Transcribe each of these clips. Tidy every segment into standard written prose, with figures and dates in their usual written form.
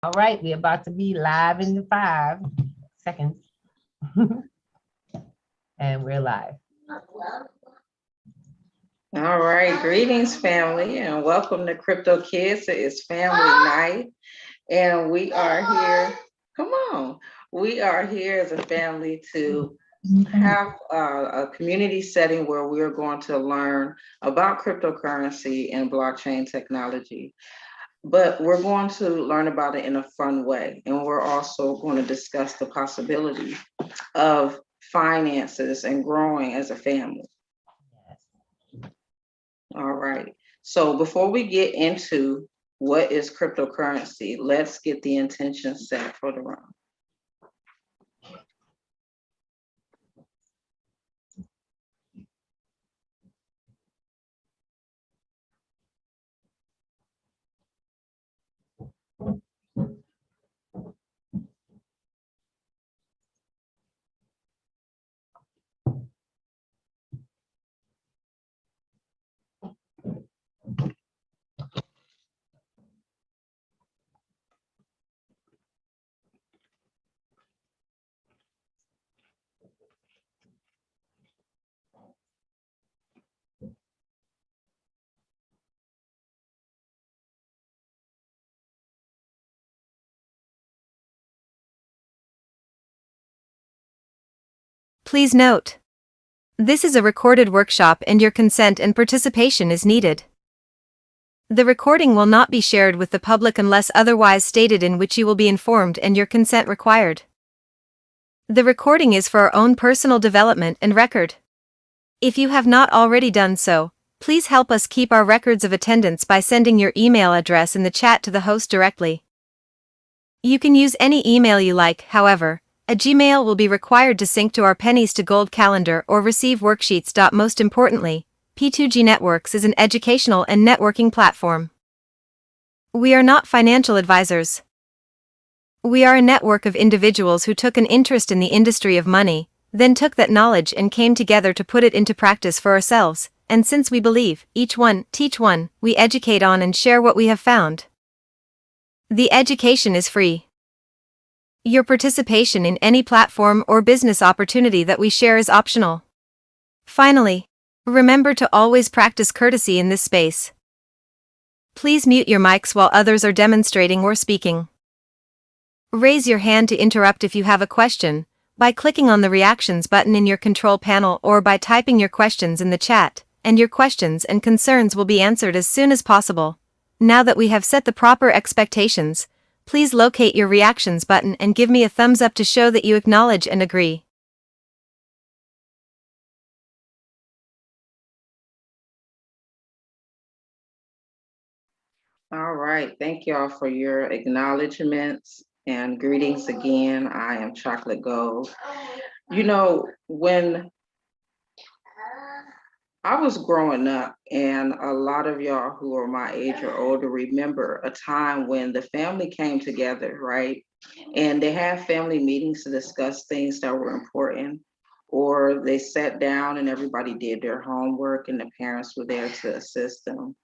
All right, we're about to be live in 5 seconds. And we're live. All right, greetings, family, and welcome to Crypto Kids. It is family night, and we are here. Come on, we are here as a family to have a community setting where we're going to learn about cryptocurrency and blockchain technology. But we're going to learn about it in a fun way, and we're also going to discuss the possibility of finances and growing as a family. All right. So before we get into what is cryptocurrency, let's get the intention set for the room. Please note, this is a recorded workshop and your consent and participation is needed. The recording will not be shared with the public unless otherwise stated, in which you will be informed and your consent required. The recording is for our own personal development and record. If you have not already done so, please help us keep our records of attendance by sending your email address in the chat to the host directly. You can use any email you like, however, a Gmail will be required to sync to our Pennies to Gold calendar or receive worksheets. Most importantly, P2G Networks is an educational and networking platform. We are not financial advisors. We are a network of individuals who took an interest in the industry of money, then took that knowledge and came together to put it into practice for ourselves, and since we believe, each one, teach one, we educate on and share what we have found. The education is free. Your participation in any platform or business opportunity that we share is optional. Finally, remember to always practice courtesy in this space. Please mute your mics while others are demonstrating or speaking. Raise your hand to interrupt if you have a question, by clicking on the reactions button in your control panel or by typing your questions in the chat, and your questions and concerns will be answered as soon as possible. Now that we have set the proper expectations, please locate your reactions button and give me a thumbs up to show that you acknowledge and agree. All right. Thank y'all for your acknowledgements and greetings again. I am Chocolate Gold. You know, when I was growing up, and a lot of y'all who are my age or older remember a time when the family came together, right? And they had family meetings to discuss things that were important, or they sat down and everybody did their homework and the parents were there to assist them,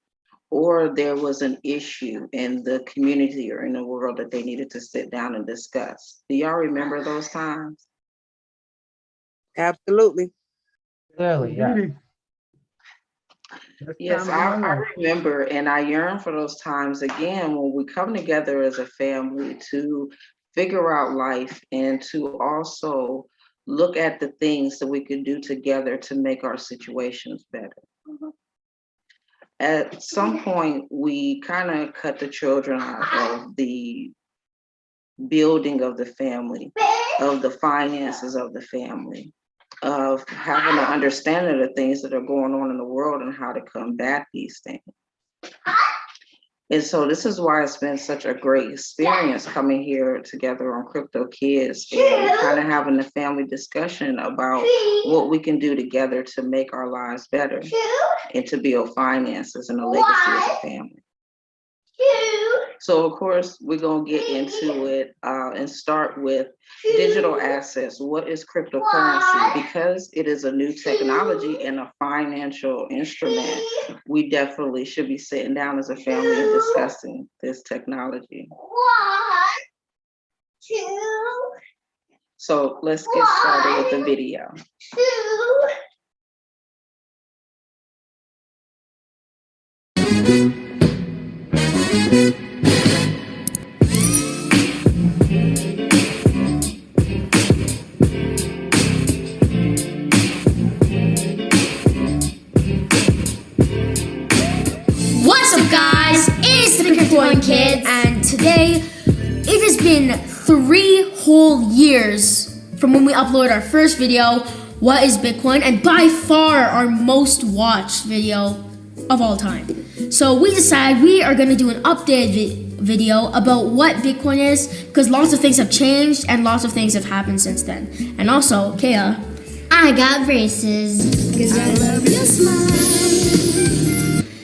or there was an issue in the community or in the world that they needed to sit down and discuss. Do y'all remember those times? Absolutely. Clearly, yeah. Yes, I remember, and I yearn for those times again when we come together as a family to figure out life and to also look at the things that we could do together to make our situations better. At some point, we kind of cut the children out of the building of the family, of the finances of the family, of having an understanding of the things that are going on in the world and how to combat these things. And so this is why it's been such a great experience coming here together on Crypto Kids and kind of having a family discussion about what we can do together to make our lives better and to build finances and a legacy as a family. So of course, we're gonna get into it and start with digital assets. What is cryptocurrency? Because it is a new technology and a financial instrument, we definitely should be sitting down as a family and discussing this technology. So let's get started with the video. What's up, guys? It's the Krypto Kidz, and today it has been 3 whole years from when we uploaded our first video, What is Bitcoin? And by far our most watched video of all time. So we decided we are going to do an updated video about what Bitcoin is, because lots of things have changed and lots of things have happened since then. And also, Kaya, I got braces because I love your smile.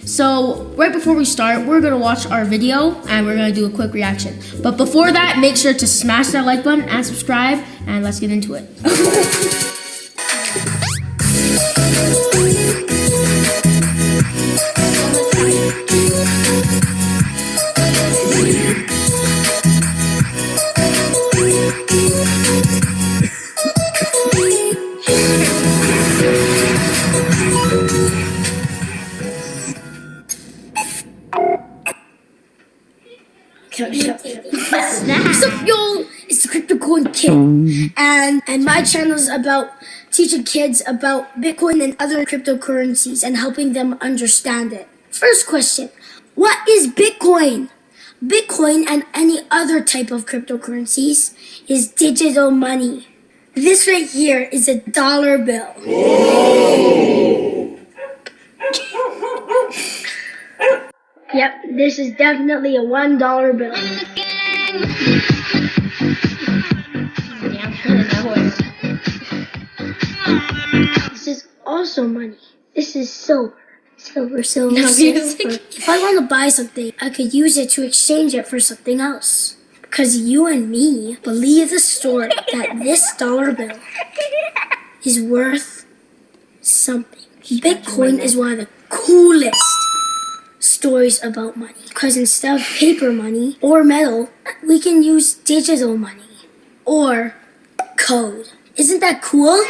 So right before we start, we're gonna watch our video and we're gonna do a quick reaction. But before that, make sure to smash that like button and subscribe, and let's get into it. What's up, y'all? It's the Krypto Kid, and my channel is about teaching kids about Bitcoin and other cryptocurrencies and helping them understand it. First question: what is Bitcoin? Bitcoin and any other type of cryptocurrencies is digital money. This right here is a dollar bill. Yep, this is definitely a $1 bill. This is also money. This is silver. Silver. If I want to buy something, I could use it to exchange it for something else. Because you and me believe the story that this dollar bill is worth something. Bitcoin is one of the coolest stories about money, because instead of paper money or metal, we can use digital money or code. Isn't that cool?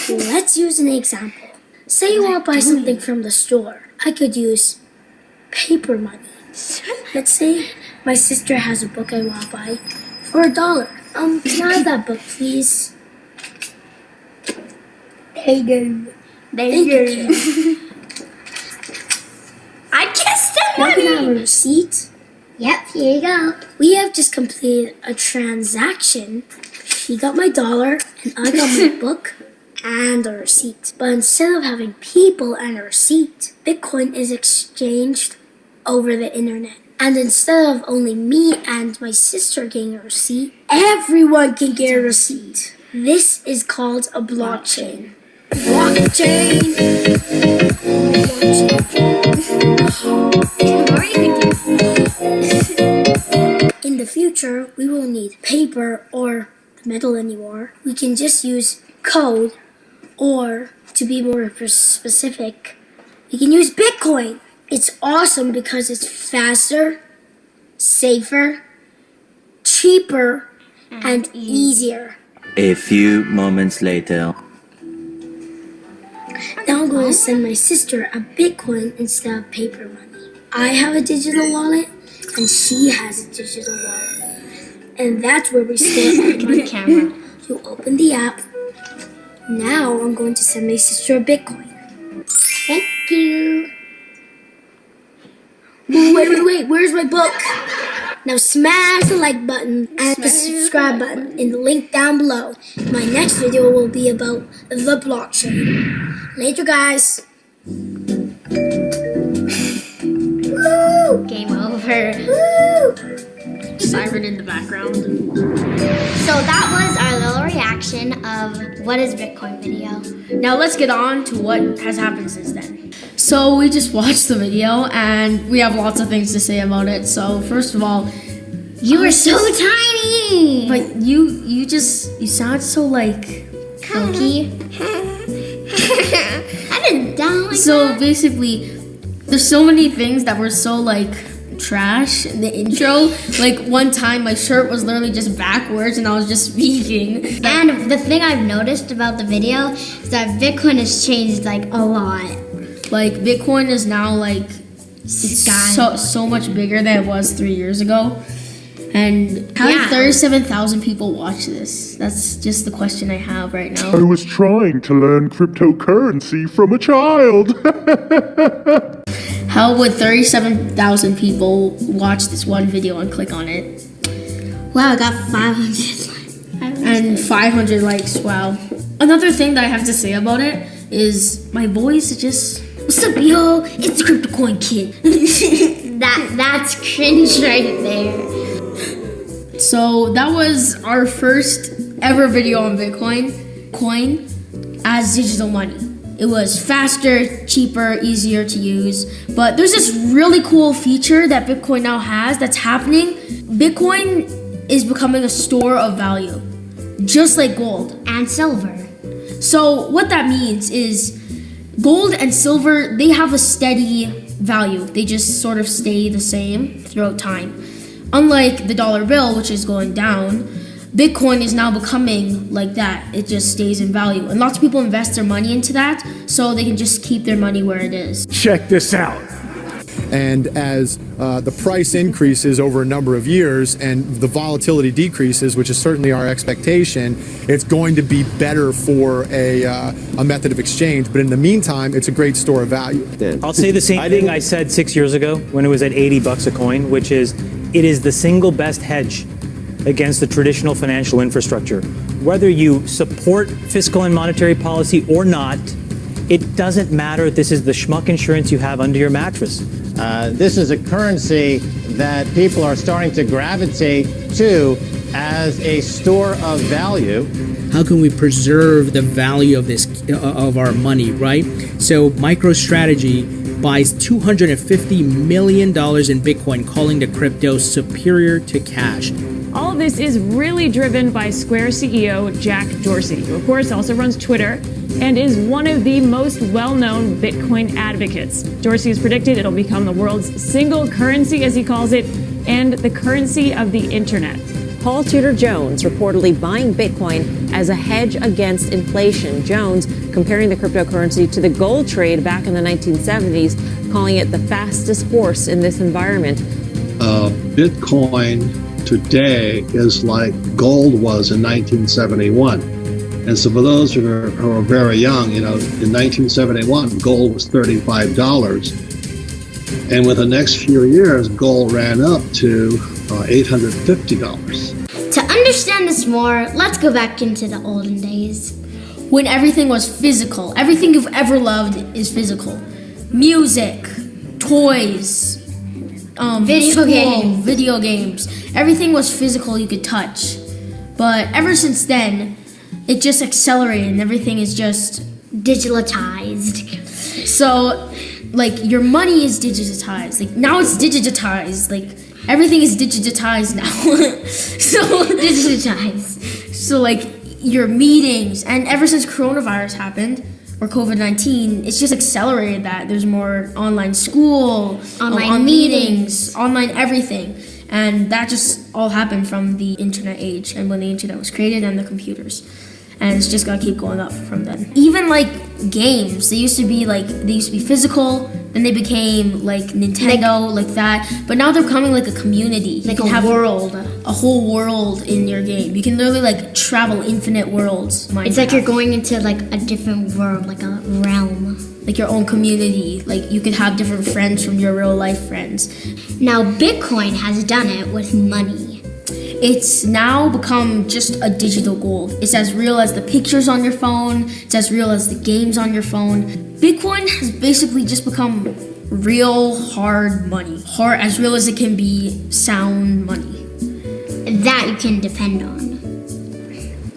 Let's use an example. Say you want to buy something from the store. I could use paper money. Let's say my sister has a book I want to buy for $1. Can I have that book, please? There you go. Thank you. I kissed him. Now we have a receipt. Yep, here you go. We have just completed a transaction. She got my $1 and I got my book and a receipt. But instead of having people and a receipt, Bitcoin is exchanged over the internet. And instead of only me and my sister getting a receipt, everyone can get a receipt. This is called a blockchain. In the future, we won't need paper or metal anymore. We can just use code, or to be more specific, we can use Bitcoin. It's awesome because it's faster, safer, cheaper, and easier. A few moments later. Now I'm going to send my sister a Bitcoin instead of paper money. I have a digital wallet and she has a digital wallet. And that's where we store our money. Camera. You open the app. Now I'm going to send my sister a Bitcoin. Thank you. Wait, where's my book? Now smash the like button and the subscribe button in the link down below. My next video will be about the blockchain. Later, guys. Woo! Game over. Woo! Siren in the background. So that was our little reaction of What is Bitcoin video. Now let's get on to what has happened since then. So we just watched the video and we have lots of things to say about it. So first of all, You were so tiny! but you sound so like Cookie. I didn't down like so that. basically there's so many things that were so like trash in the intro. Like one time my shirt was literally just backwards and I was just speaking. And the thing I've noticed about the video is that Bitcoin has changed like a lot. Like Bitcoin is now like so much bigger than it was 3 years ago. And how did 37,000 people watch this? That's just the question I have right now. I was trying to learn cryptocurrency from a child. How would 37,000 people watch this one video and click on it? Wow, I got 500 likes. And 500 likes, wow. Another thing that I have to say about it is my voice is just, what's up, yo? It's the Crypto Coin Kid. That's cringe right there. So that was our first ever video on Bitcoin, coin as digital money. It was faster, cheaper, easier to use. But there's this really cool feature that Bitcoin now has that's happening. Bitcoin is becoming a store of value, just like gold. And silver. So what that means is gold and silver, they have a steady value. They just sort of stay the same throughout time. Unlike the dollar bill, which is going down, Bitcoin is now becoming like that. It just stays in value. And lots of people invest their money into that so they can just keep their money where it is. Check this out. And as the price increases over a number of years and the volatility decreases, which is certainly our expectation, it's going to be better for a method of exchange. But in the meantime, it's a great store of value. I'll say the same thing I said 6 years ago when it was at $80 a coin, which is it is the single best hedge against the traditional financial infrastructure. Whether you support fiscal and monetary policy or not, it doesn't matter. This is the schmuck insurance you have under your mattress. This is a currency that people are starting to gravitate to as a store of value. How can we preserve the value of this of our money, right? So MicroStrategy buys $250 million in Bitcoin, calling the crypto superior to cash. All of this is really driven by Square CEO Jack Dorsey, who of course also runs Twitter and is one of the most well-known Bitcoin advocates. Dorsey has predicted it'll become the world's single currency, as he calls it, and the currency of the internet. Paul Tudor Jones reportedly buying Bitcoin as a hedge against inflation. Jones comparing the cryptocurrency to the gold trade back in the 1970s, calling it the fastest horse in this environment. Bitcoin today is like gold was in 1971. And so for those who are very young, in 1971, gold was $35. And with the next few years, gold ran up to $850. To understand this more, let's go back into the olden days. When everything was physical. Everything you've ever loved is physical. Music, toys, video games. Everything was physical you could touch. But ever since then, it just accelerated and everything is just digitalized. So, like, your money is digitized. Like, now it's digitized. Like, everything is digitized now. So, digitized. So, like, your meetings, and ever since coronavirus happened, or COVID-19, it's just accelerated that. There's more online school, online meetings, online everything. And that just all happened from the internet age and when the internet was created and the computers. And it's just gonna keep going up from then. Even like games, they used to be physical, then they became like Nintendo, like that. But now they're becoming like a community. Like a world. A whole world in your game. You can literally like travel infinite worlds. It's like you're going into like a different world, like a realm. Like your own community. Like you could have different friends from your real life friends. Now Bitcoin has done it with money. It's now become just a digital gold. It's as real as the pictures on your phone. It's as real as the games on your phone. Bitcoin has basically just become real hard money. Hard, as real as it can be, sound money. That you can depend on.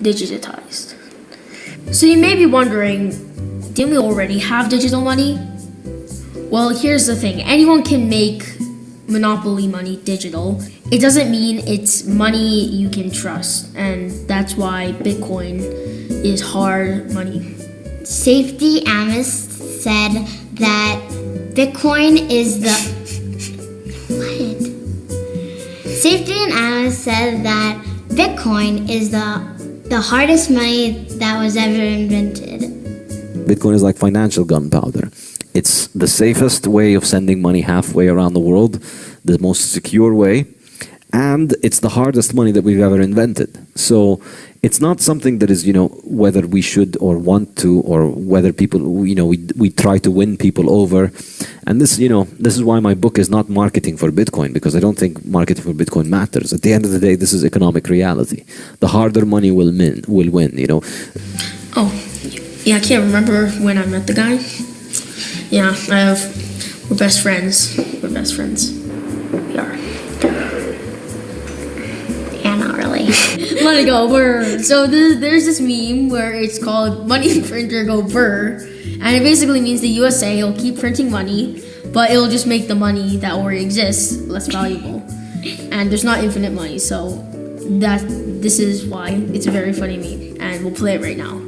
Digitized. So you may be wondering, didn't we already have digital money? Well, here's the thing. Anyone can make monopoly money digital. It doesn't mean it's money you can trust, and that's why Bitcoin is hard money. Safety analysts said that Bitcoin is the... What? Safety and analysts said that Bitcoin is the hardest money that was ever invented. Bitcoin is like financial gunpowder. It's the safest way of sending money halfway around the world, the most secure way, and it's the hardest money that we've ever invented. So it's not something that is, whether we should or want to, or whether people, we try to win people over. And this is why my book is not marketing for Bitcoin, because I don't think marketing for Bitcoin matters. At the end of the day, this is economic reality. The harder money will win, Oh, yeah, I can't remember when I met the guy. Yeah, we're best friends. We're best friends. We are. Yeah, not really. Let it go, brr. So there's this meme where it's called money printer go brr. And it basically means the USA will keep printing money, but it'll just make the money that already exists less valuable. And there's not infinite money, so this is why it's a very funny meme. And we'll play it right now.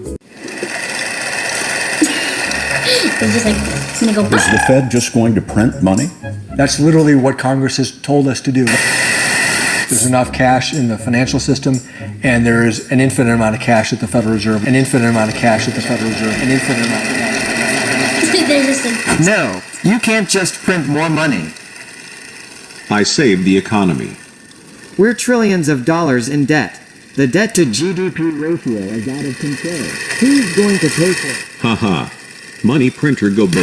It's just like, it's gonna go. Is the Fed just going to print money? That's literally what Congress has told us to do. There's enough cash in the financial system, and there's an infinite amount of cash at the Federal Reserve, an infinite amount of cash at the Federal Reserve, an infinite amount of cash. No, you can't just print more money. I saved the economy. We're trillions of dollars in debt. The debt to GDP ratio is out of control. Who's going to pay for it? Haha. Money printer go brr.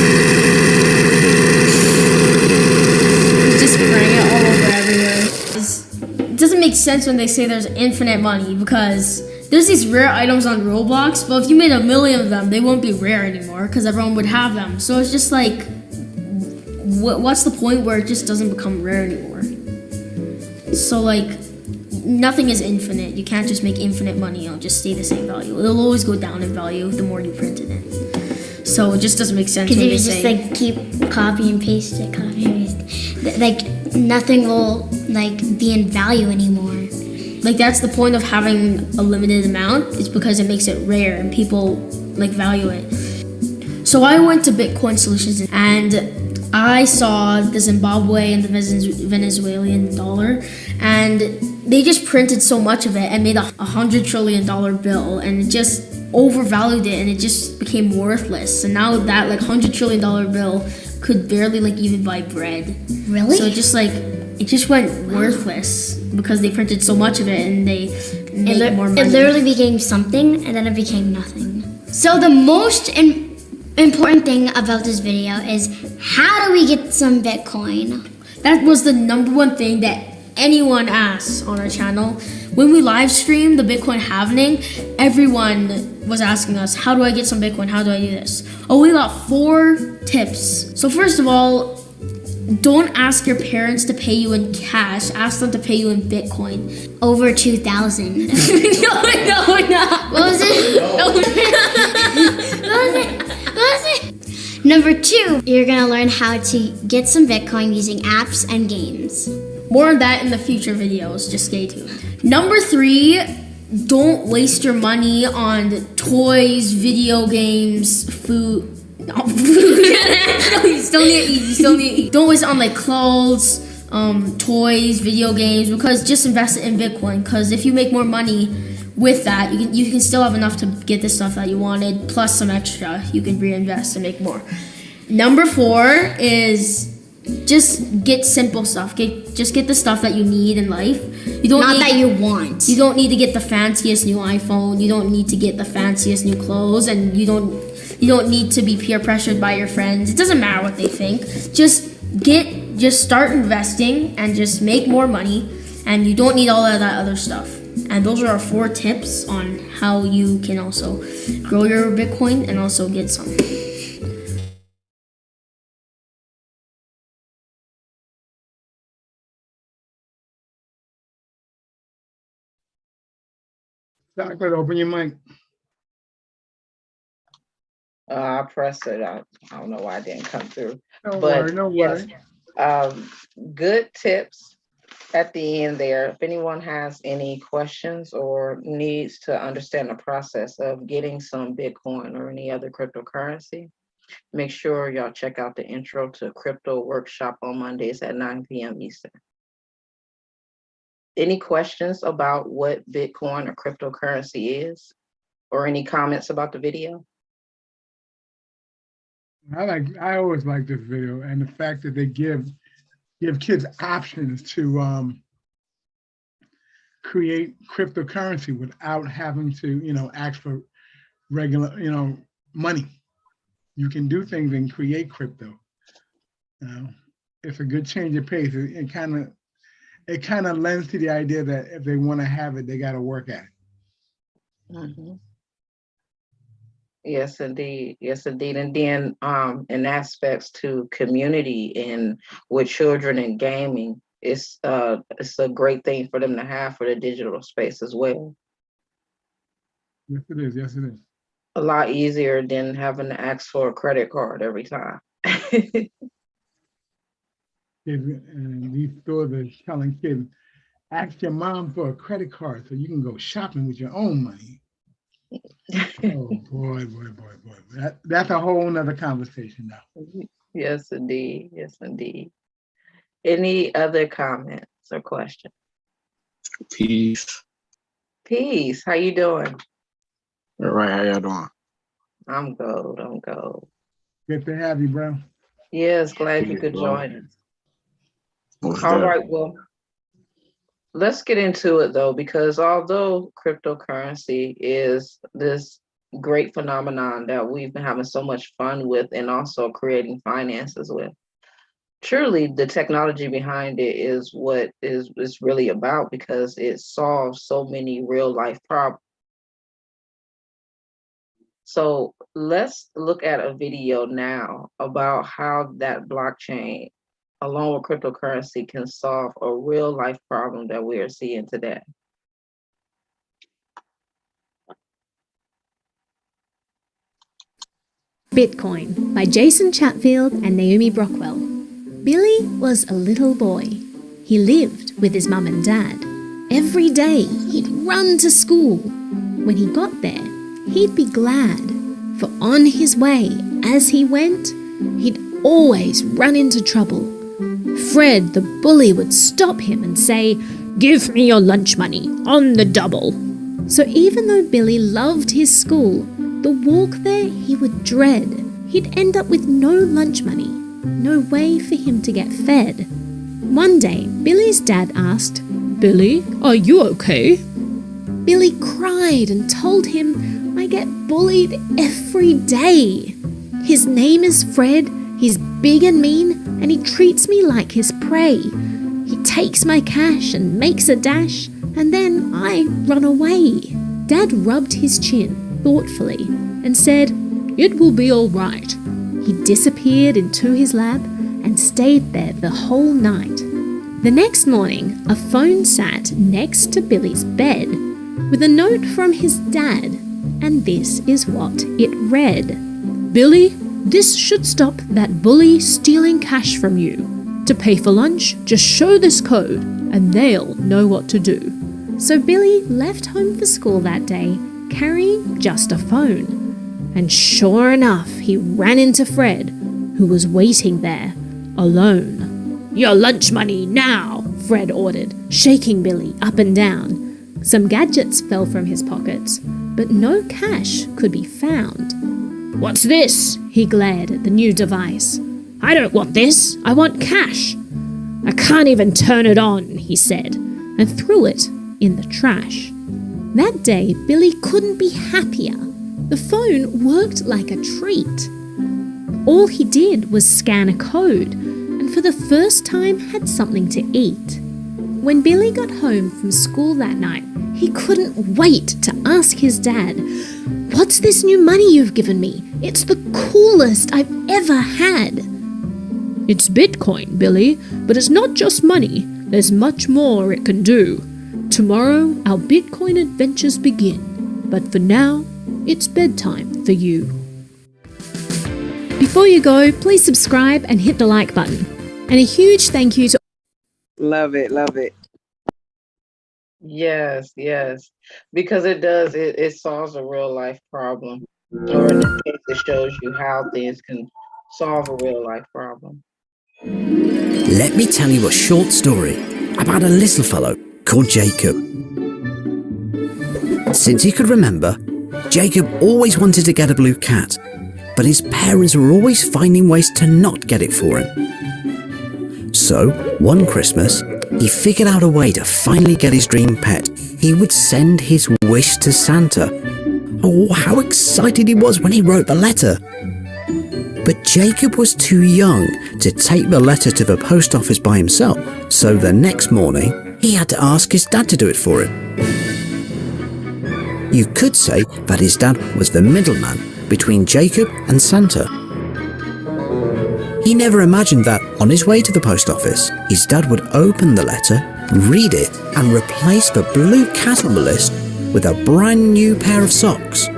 Just spraying it all over everywhere. It doesn't make sense when they say there's infinite money, because there's these rare items on Roblox, but if you made 1 million of them, they won't be rare anymore because everyone would have them. So it's just like, what's the point where it just doesn't become rare anymore? So like, nothing is infinite. You can't just make infinite money. It'll just stay the same value. It'll always go down in value the more you print it in. So it just doesn't make sense. Because if you just like keep copy and paste it, like nothing will like be in value anymore. Like that's the point of having a limited amount, is because it makes it rare and people like value it. So I went to Bitcoin Solutions and I saw the Zimbabwe and the Venezuelan dollar, and they just printed so much of it and made $100 trillion bill, and it just overvalued it and it just became worthless. And now that like $100 trillion bill could barely like even buy bread. Really? So it just went worthless because they printed so much of it and they made more money. It literally became something and then it became nothing. So the most important thing about this video is, how do we get some Bitcoin? That was the #1 thing that anyone asks on our channel. When we live stream the Bitcoin halving, everyone was asking us, how do I get some Bitcoin? How do I do this? Oh, we got 4 tips. So first of all, don't ask your parents to pay you in cash. Ask them to pay you in Bitcoin. Over 2,000. No. What was it? What was it? Number 2, you're gonna learn how to get some Bitcoin using apps and games. More of that in the future videos, just stay tuned. Number 3, don't waste your money on toys, video games, food. No, you still need to eat. Don't waste it on like clothes, toys, video games, because just invest it in Bitcoin, because if you make more money with that, you can still have enough to get the stuff that you wanted, plus some extra you can reinvest and make more. Number 4 is just get simple stuff. Just get the stuff that you need in life. That you want. You don't need to get the fanciest new iPhone. You don't need to get the fanciest new clothes, and you don't need to be peer pressured by your friends. It doesn't matter what they think. Just start investing and just make more money, and you don't need all of that other stuff. And those are our 4 tips on how you can also grow your Bitcoin and also get some. Chocolate, open your mic. I pressed it. I don't know why it didn't come through. No worry. Good tips at the end there. If anyone has any questions or needs to understand the process of getting some Bitcoin or any other cryptocurrency, make sure y'all check out the intro to Crypto workshop on Mondays at 9 p.m. Eastern. Any questions about what Bitcoin or cryptocurrency is, or any comments about the video? I always like this video, and the fact that they give kids options to create cryptocurrency without having to, ask for regular, money. You can do things and create crypto. It's a good change of pace. It kind of lends to the idea that if they want to have it, they got to work at it. Mm-hmm. Yes, indeed. Yes, indeed. And then in aspects to community and with children and gaming, it's a great thing for them to have for the digital space as well. Yes, it is. Yes, it is. A lot easier than having to ask for a credit card every time. And these stores are telling kids, ask your mom for a credit card so you can go shopping with your own money. Oh boy. That's a whole nother conversation now. Yes, indeed. Yes, indeed. Any other comments or questions? Peace. Peace. How you doing? All right, how y'all doing? I'm good. Good to have you, bro. Yes, glad you could join us. Most All definitely. right, well, let's get into it though, because although cryptocurrency is this great phenomenon that we've been having so much fun with and also creating finances with, truly the technology behind it is what is really about, because it solves so many real life problems. So let's look at a video now about how that blockchain, along with cryptocurrency, can solve a real life problem that we are seeing today. Bitcoin by Jason Chatfield and Naomi Brockwell. Billy was a little boy. He lived with his mum and dad. Every day he'd run to school. When he got there, he'd be glad, for on his way, as he went, he'd always run into trouble. Fred the bully would stop him and say, "Give me your lunch money, on the double." So even though Billy loved his school, the walk there he would dread. He'd end up with no lunch money, no way for him to get fed. One day, Billy's dad asked, "Billy, are you okay?" Billy cried and told him, "I get bullied every day. His name is Fred, he's big and mean, and he treats me like his prey. He takes my cash and makes a dash, and then I run away." Dad rubbed his chin thoughtfully and said, "It will be all right." He disappeared into his lab and stayed there the whole night. The next morning, a phone sat next to Billy's bed with a note from his dad, and this is what it read. "Billy, this should stop that bully stealing cash from you. To pay for lunch, just show this code and they'll know what to do." So Billy left home for school that day carrying just a phone. And sure enough, he ran into Fred, who was waiting there, alone. "Your lunch money now," Fred ordered, shaking Billy up and down. Some gadgets fell from his pockets, but no cash could be found. "What's this?" he glared at the new device. "I don't want this, I want cash." "I can't even turn it on," he said, and threw it in the trash. That day, Billy couldn't be happier. The phone worked like a treat. All he did was scan a code, and for the first time had something to eat. When Billy got home from school that night, he couldn't wait to ask his dad, "What's this new money you've given me? It's the coolest I've ever had." "It's Bitcoin, Billy, but it's not just money. There's much more it can do. Tomorrow, our Bitcoin adventures begin, but for now, it's bedtime for you." Before you go, please subscribe and hit the like button. And a huge thank you to... Love it, love it. Yes, because it solves a real life problem. Or in this case, it shows you how things can solve a real life problem. Let me tell you a short story about a little fellow called Jacob. Since he could remember, Jacob always wanted to get a blue cat, but his parents were always finding ways to not get it for him. So, one Christmas, he figured out a way to finally get his dream pet. He would send his wish to Santa. Oh, how excited he was when he wrote the letter. But Jacob was too young to take the letter to the post office by himself, so the next morning, he had to ask his dad to do it for him. You could say that his dad was the middleman between Jacob and Santa. He never imagined that on his way to the post office, his dad would open the letter, read it, and replace the blue cat on the list with a brand new pair of socks.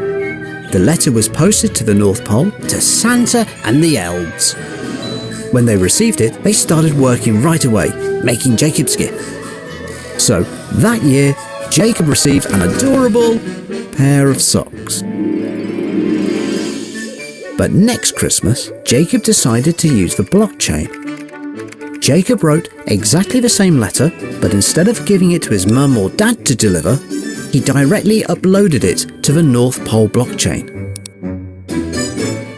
The letter was posted to the North Pole, to Santa and the elves. When they received it, they started working right away, making Jacob's gift. So, that year, Jacob received an adorable pair of socks. But next Christmas, Jacob decided to use the blockchain. Jacob wrote exactly the same letter, but instead of giving it to his mum or dad to deliver, he directly uploaded it to the North Pole blockchain.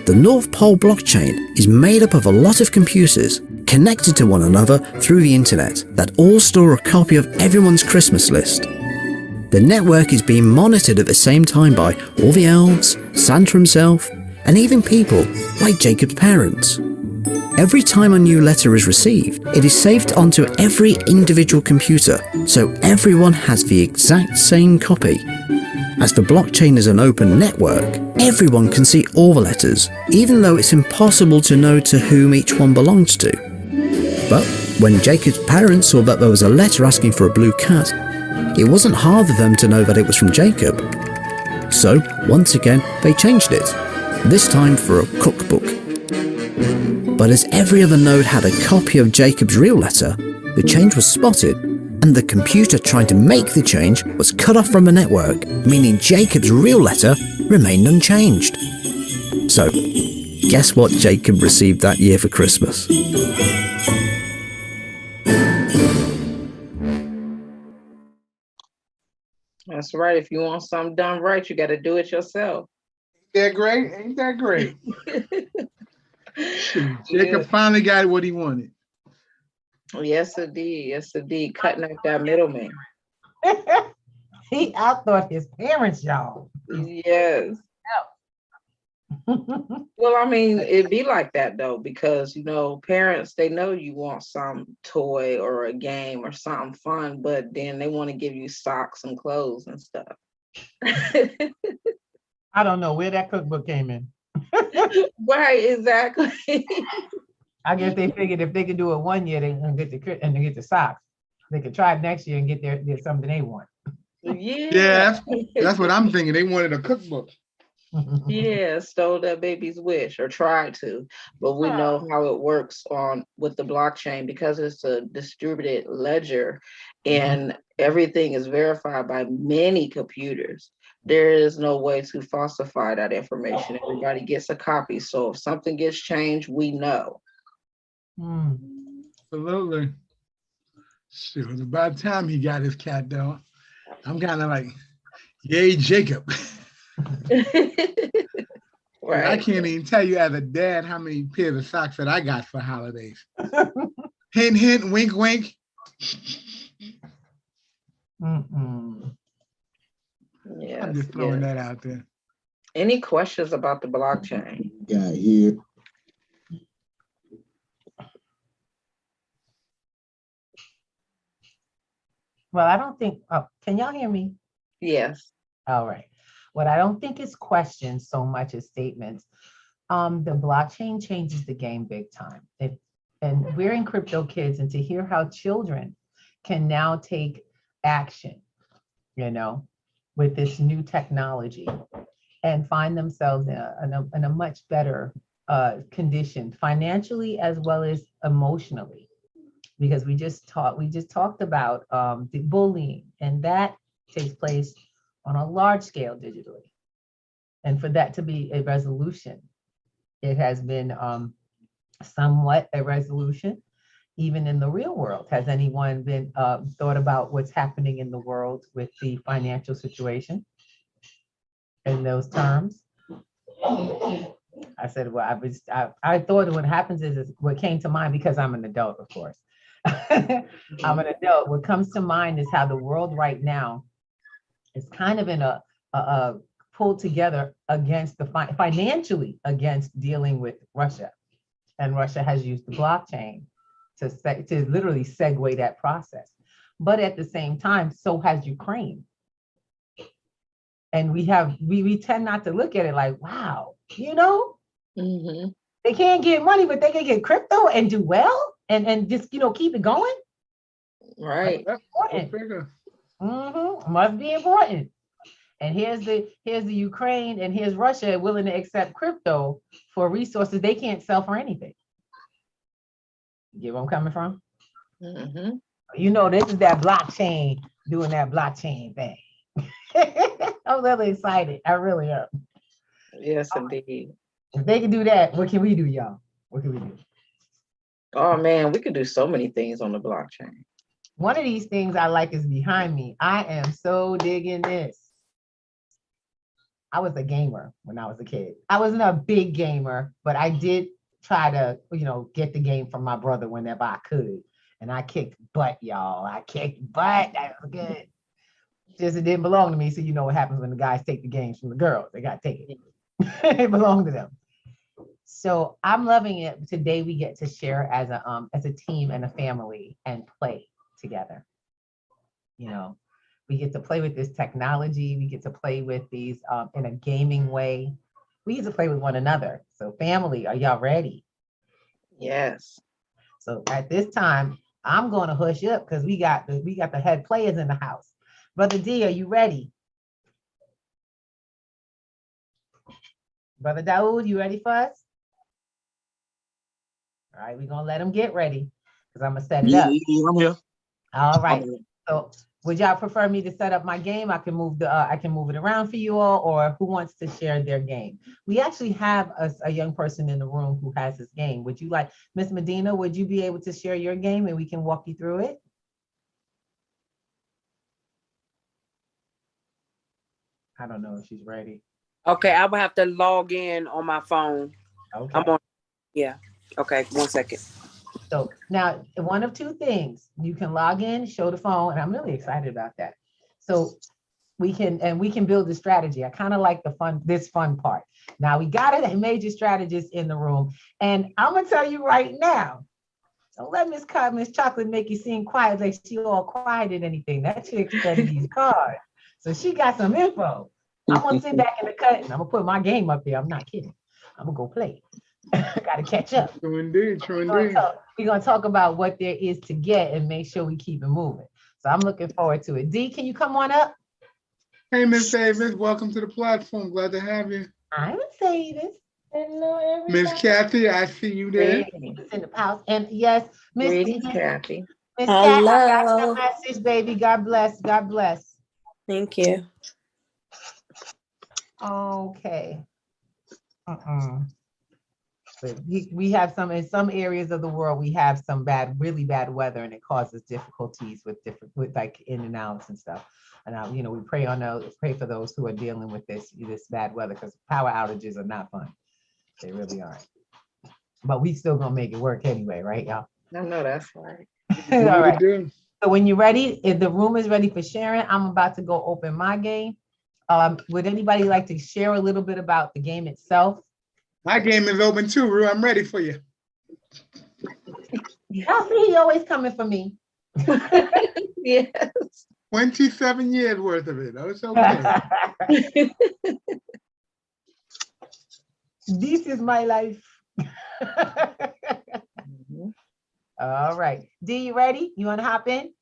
The North Pole blockchain is made up of a lot of computers connected to one another through the internet that all store a copy of everyone's Christmas list. The network is being monitored at the same time by all the elves, Santa himself, and even people like Jacob's parents. Every time a new letter is received, it is saved onto every individual computer, so everyone has the exact same copy. As the blockchain is an open network, everyone can see all the letters, even though it's impossible to know to whom each one belongs to. But when Jacob's parents saw that there was a letter asking for a blue cat, it wasn't hard for them to know that it was from Jacob. So, once again, they changed it, this time for a cookbook. But as every other node had a copy of Jacob's real letter, the change was spotted, and the computer trying to make the change was cut off from the network, meaning Jacob's real letter remained unchanged. So, guess what Jacob received that year for Christmas? That's right. If you want something done right, you got to do it yourself. Ain't that great? Ain't that great? Jacob finally got what he wanted. Yes, indeed. Yes, indeed. Cutting out that middleman. He outthought his parents, y'all. Yes. Well, I mean, it'd be like that though, because parents, they know you want some toy or a game or something fun, but then they want to give you socks and clothes and stuff. I don't know where that cookbook came in. Right, exactly. I guess they figured if they could do it one year, they can get the socks. They could try it next year and get something they want. Yeah, that's what I'm thinking. They wanted a cookbook. Yeah, stole that baby's wish or tried to, but we know how it works with the blockchain because it's a distributed ledger and everything is verified by many computers. There is no way to falsify that information. Everybody gets a copy, so if something gets changed, we know. Absolutely. Sure. By the time he got his cat though, I'm kind of like, yay, Jacob. Right. I can't even tell you as a dad how many pairs of socks that I got for holidays. Hint, hint, wink, wink. Yes, I'm just throwing that out there. Any questions about the blockchain? Got here. Well, I don't think, can y'all hear me? Yes. All right. What I don't think is questions so much as statements. The blockchain changes the game big time. And we're in Crypto Kids, and to hear how children can now take action, with this new technology and find themselves in a much better condition financially as well as emotionally. Because we just talked about the bullying, and that takes place on a large scale digitally. And for that to be a resolution, it has been somewhat a resolution. even in the real world. Has anyone been thought about what's happening in the world with the financial situation in those terms? I said, well, I thought what happens is what came to mind, because I'm an adult, of course. I'm an adult. What comes to mind is how the world right now is kind of in a pulled together against the financially against dealing with Russia. And Russia has used the blockchain to literally segue that process. But at the same time, so has Ukraine. And we tend not to look at it like, wow, you know, they can't get money, but they can get crypto and do well and just, you know, keep it going. Right. That's important. Must be important. And here's the Ukraine and here's Russia willing to accept crypto for resources they can't sell for anything. You get where I'm coming from? You know, this is that blockchain doing that blockchain thing. I'm really excited. I really am. Yes, indeed. If they can do that, what can we do, y'all? What can we do? Oh man, we could do so many things on the blockchain. One of these things I like is behind me. I am so digging this. I was a gamer when I was a kid. I wasn't a big gamer, but I did try to, you know, get the game from my brother whenever I could. And I kicked butt, y'all. I kicked butt. That was good. Just it didn't belong to me. So you know what happens when the guys take the games from the girls. They got to take it. It belonged to them. So I'm loving it. Today we get to share as a team and a family and play together. You know, we get to play with this technology. We get to play with these in a gaming way. We get to play with one another. So family, are y'all ready? Yes. So at this time, I'm going to hush up because we got the head players in the house. Brother D, are you ready? Brother Daoud, you ready for us? All right, we're gonna let him get ready because I'm gonna set it up. Yeah, I'm here. All right. So would y'all prefer me to set up my game? I can move it around for you all, or who wants to share their game? We actually have a young person in the room who has this game. Would you like, Miss Medina, would you be able to share your game and we can walk you through it? I don't know if she's ready. Okay, I will have to log in on my phone. Okay. I'm on. Yeah. Okay, 1 second. So now one of two things, you can log in, show the phone, and I'm really excited about that. So we can build a strategy. I kind of like this fun part. Now we got a major strategist in the room, and I'm gonna tell you right now, don't let Miss Chocolate make you seem quiet like she all quiet and anything. That chick studied these cards. So she got some info. I'm gonna sit back in the cut and I'm gonna put my game up there. I'm not kidding. I'm gonna go play. Gotta catch up. True indeed, true indeed. We're gonna talk about what there is to get and make sure we keep it moving. So I'm looking forward to it. D, can you come on up? Hey, Miss Davis, welcome to the platform. Glad to have you. I'm Davis. Hello, everybody. Miss Kathy, I see you there. It's in the house. And yes, Miss Kathy. Miss Kathy, I got your message, baby. God bless. God bless. Thank you. Okay. But we have in some areas of the world, we have some really bad weather, and it causes difficulties with like in and outs and stuff. And you know, we pray for those who are dealing with this bad weather, because power outages are not fun. They really aren't. But we still gonna make it work anyway, right, y'all? No, that's right. All right. So when you're ready, if the room is ready for sharing, I'm about to go open my game. Would anybody like to share a little bit about the game itself? My game is open too, Rue. I'm ready for you. I see he always coming for me. Yes. 27 years worth of it. Oh, it's okay. This is my life. All right. D, you ready? You want to hop in?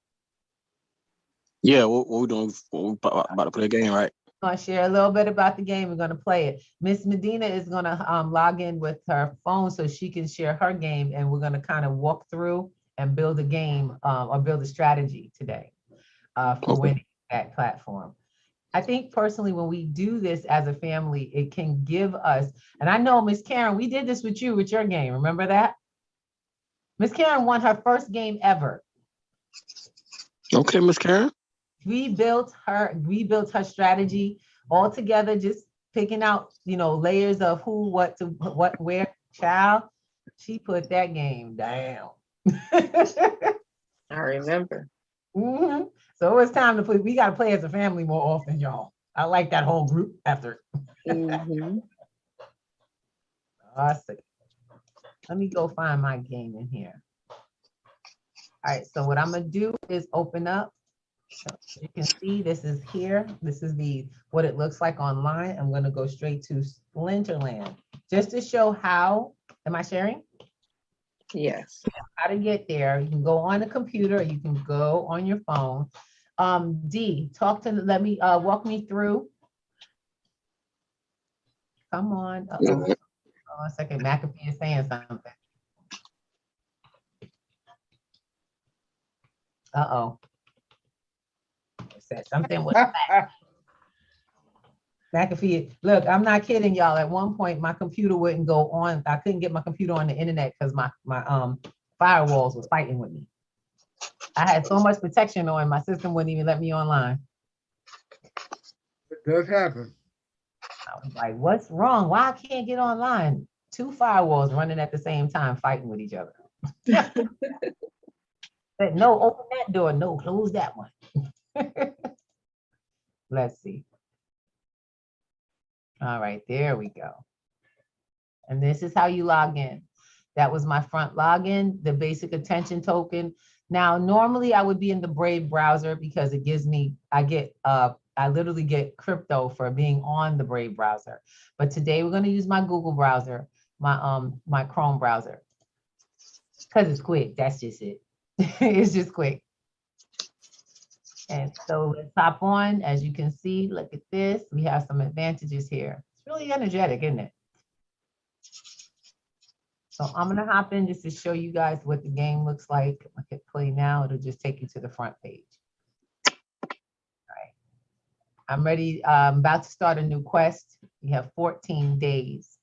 Yeah, what we doing? We about to play a game, right? I'm gonna share a little bit about the game. We're gonna play it. Miss Medina is gonna log in with her phone so she can share her game, and we're gonna kind of walk through and build a game or build a strategy today for winning that platform. I think personally, when we do this as a family, it can give us, and I know Miss Karen, we did this with you with your game. Remember that? Miss Karen won her first game ever. Okay, Miss Karen. We built her strategy all together, just picking out, layers of who, what, to what, where. Child, she put that game down. I remember. So it's time to play. We got to play as a family more often, y'all. I like that whole group effort. Awesome. Let me go find my game in here. All right, so what I'm gonna do is open up. So you can see this is here. This is what it looks like online. I'm gonna go straight to Splinterland just to show how. Am I sharing? Yes. How to get there. You can go on the computer, or you can go on your phone. D, let me walk me through. Come on. Hold on a second. McAfee is saying something. Said something with McAfee. Look, I'm not kidding, y'all. At one point, my computer wouldn't go on. I couldn't get my computer on the internet because my firewalls was fighting with me. I had so much protection on, my system wouldn't even let me online. It does happen. I was like, what's wrong? Why I can't get online? 2 firewalls running at the same time, fighting with each other. Said, no, open that door. No, close that one. Let's see. All right, there we go. And this is how you log in. That was my front login, the basic attention token. Now, normally I would be in the Brave browser because it gives me, I literally get Krypto for being on the Brave browser. But today we're going to use my Google browser, my Chrome browser, because it's quick. That's just it. It's just quick. And so let's hop on. As you can see, look at this. We have some advantages here. It's really energetic, isn't it? So I'm going to hop in just to show you guys what the game looks like. I hit play now. It'll just take you to the front page. All right. I'm ready. I'm about to start a new quest. We have 14 days.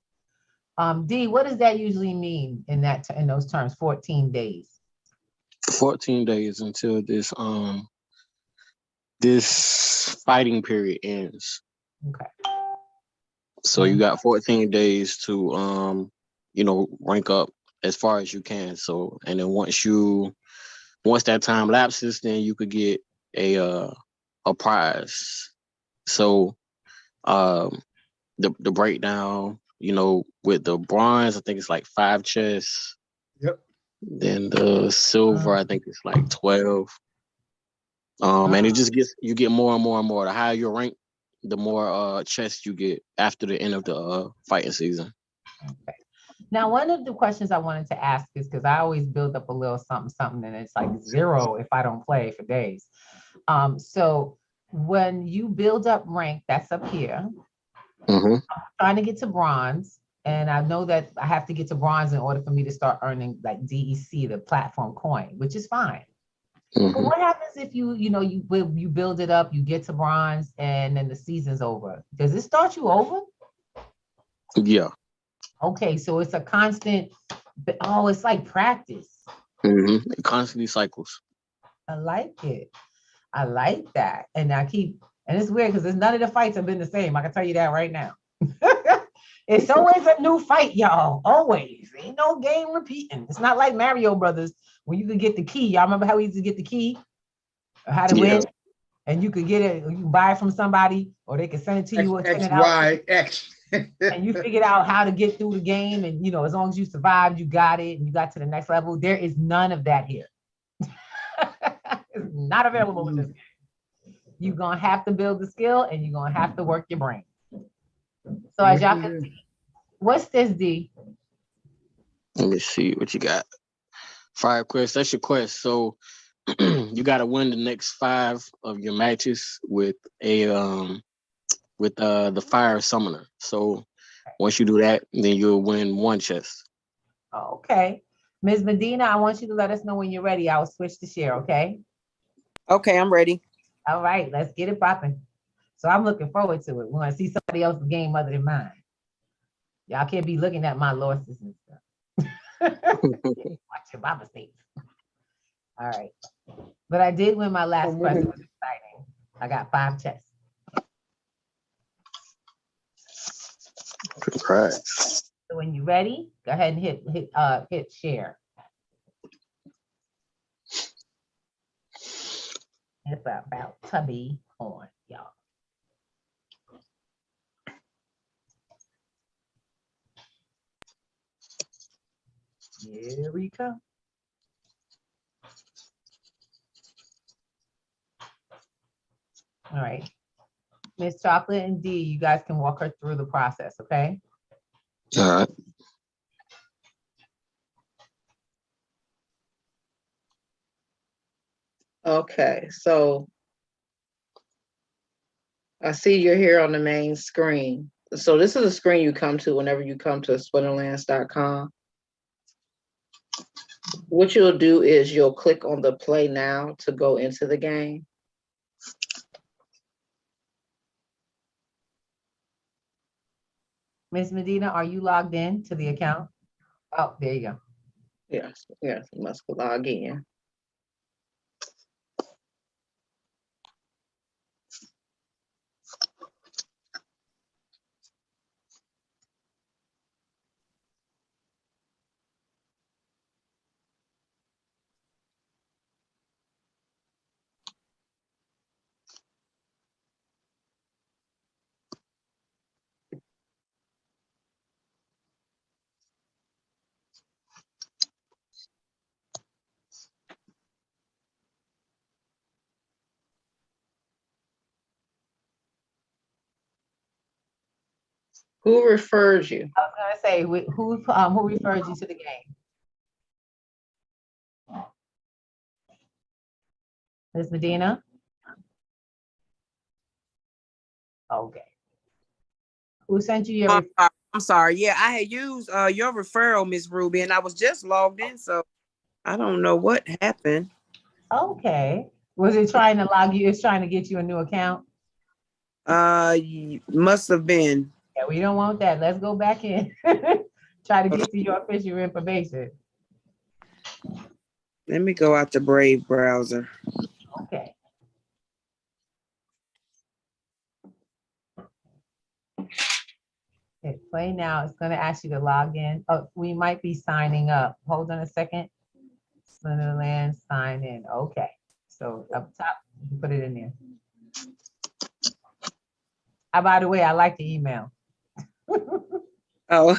D, what does that usually mean in those terms, 14 days? 14 days until this fighting period ends. Okay. So you got 14 days to rank up as far as you can. So, and then once that time lapses, then you could get a prize. So the breakdown, with the bronze, I think it's like 5 chests. Yep. Then the silver, I think it's like 12. And it just you get more and more and more. The higher your rank, the more chests you get after the end of the fighting season. Okay. Now, one of the questions I wanted to ask is because I always build up a little something, and it's like 0 if I don't play for days. So when you build up rank, that's up here. I'm trying to get to bronze, and I know that I have to get to bronze in order for me to start earning like DEC, the platform coin, which is fine. But what happens if you build it up, you get to bronze, and then the season's over? Does it start you over? Yeah. Okay, so it's a constant. It's like practice. It constantly cycles. I like it. I like that, and it's weird because none of the fights have been the same. I can tell you that right now. It's always a new fight, y'all. Always. Ain't no game repeating. It's not like Mario Brothers when you could get the key. Y'all remember how we used to get the key? Or how to win? And you could get it, you can buy it from somebody, or they can send it to you. X, Y, X. And you figured out how to get through the game. And, as long as you survived, you got it, and you got to the next level. There is none of that here. It's not available in this game. You're going to have to build the skill, and you're going to have to work your brain. So as y'all can see, what's this, D? Let me see what you got. 5 quests. That's your quest. So you got to win the next 5 of your matches with the fire summoner. So once you do that, then you'll win 1 chest. Okay. Ms. Medina, I want you to let us know when you're ready. I'll switch to share, okay? Okay, I'm ready. All right, let's get it popping. So I'm looking forward to it. We're going to see somebody else's game other than mine. Y'all can't be looking at my losses and stuff. Watching my mistakes. All right. But I did win my last question. It was exciting. I got 5 chests. Congrats. So when you're ready, go ahead and hit share. It's about tubby on, y'all. Here we come. All right. Miss Chocolate and D, you guys can walk her through the process, okay? All right. Okay, so I see you're here on the main screen. So this is a screen you come to whenever you come to splinterlands.com. What you'll do is you'll click on the play now to go into the game. Miss Medina, are you logged in to the account? Oh, there you go. Yes, yes, you must log in. Who referred you? I was gonna say, who referred you to the game? Miss Medina? Okay. Who sent you your? I'm sorry. Yeah, I had used your referral, Miss Ruby, and I was just logged in, so I don't know what happened. Okay. Was it trying to log you? It's trying to get you a new account? Must have been. Yeah, we don't want that. Let's go back in. Try to get to your official information. Let me go out the Brave browser. Okay. Hit play now. It's going to ask you to log in. Oh, we might be signing up. Hold on a second. Splinterland sign in. Okay. So up top, you can put it in there. By the way, I like the email. Oh.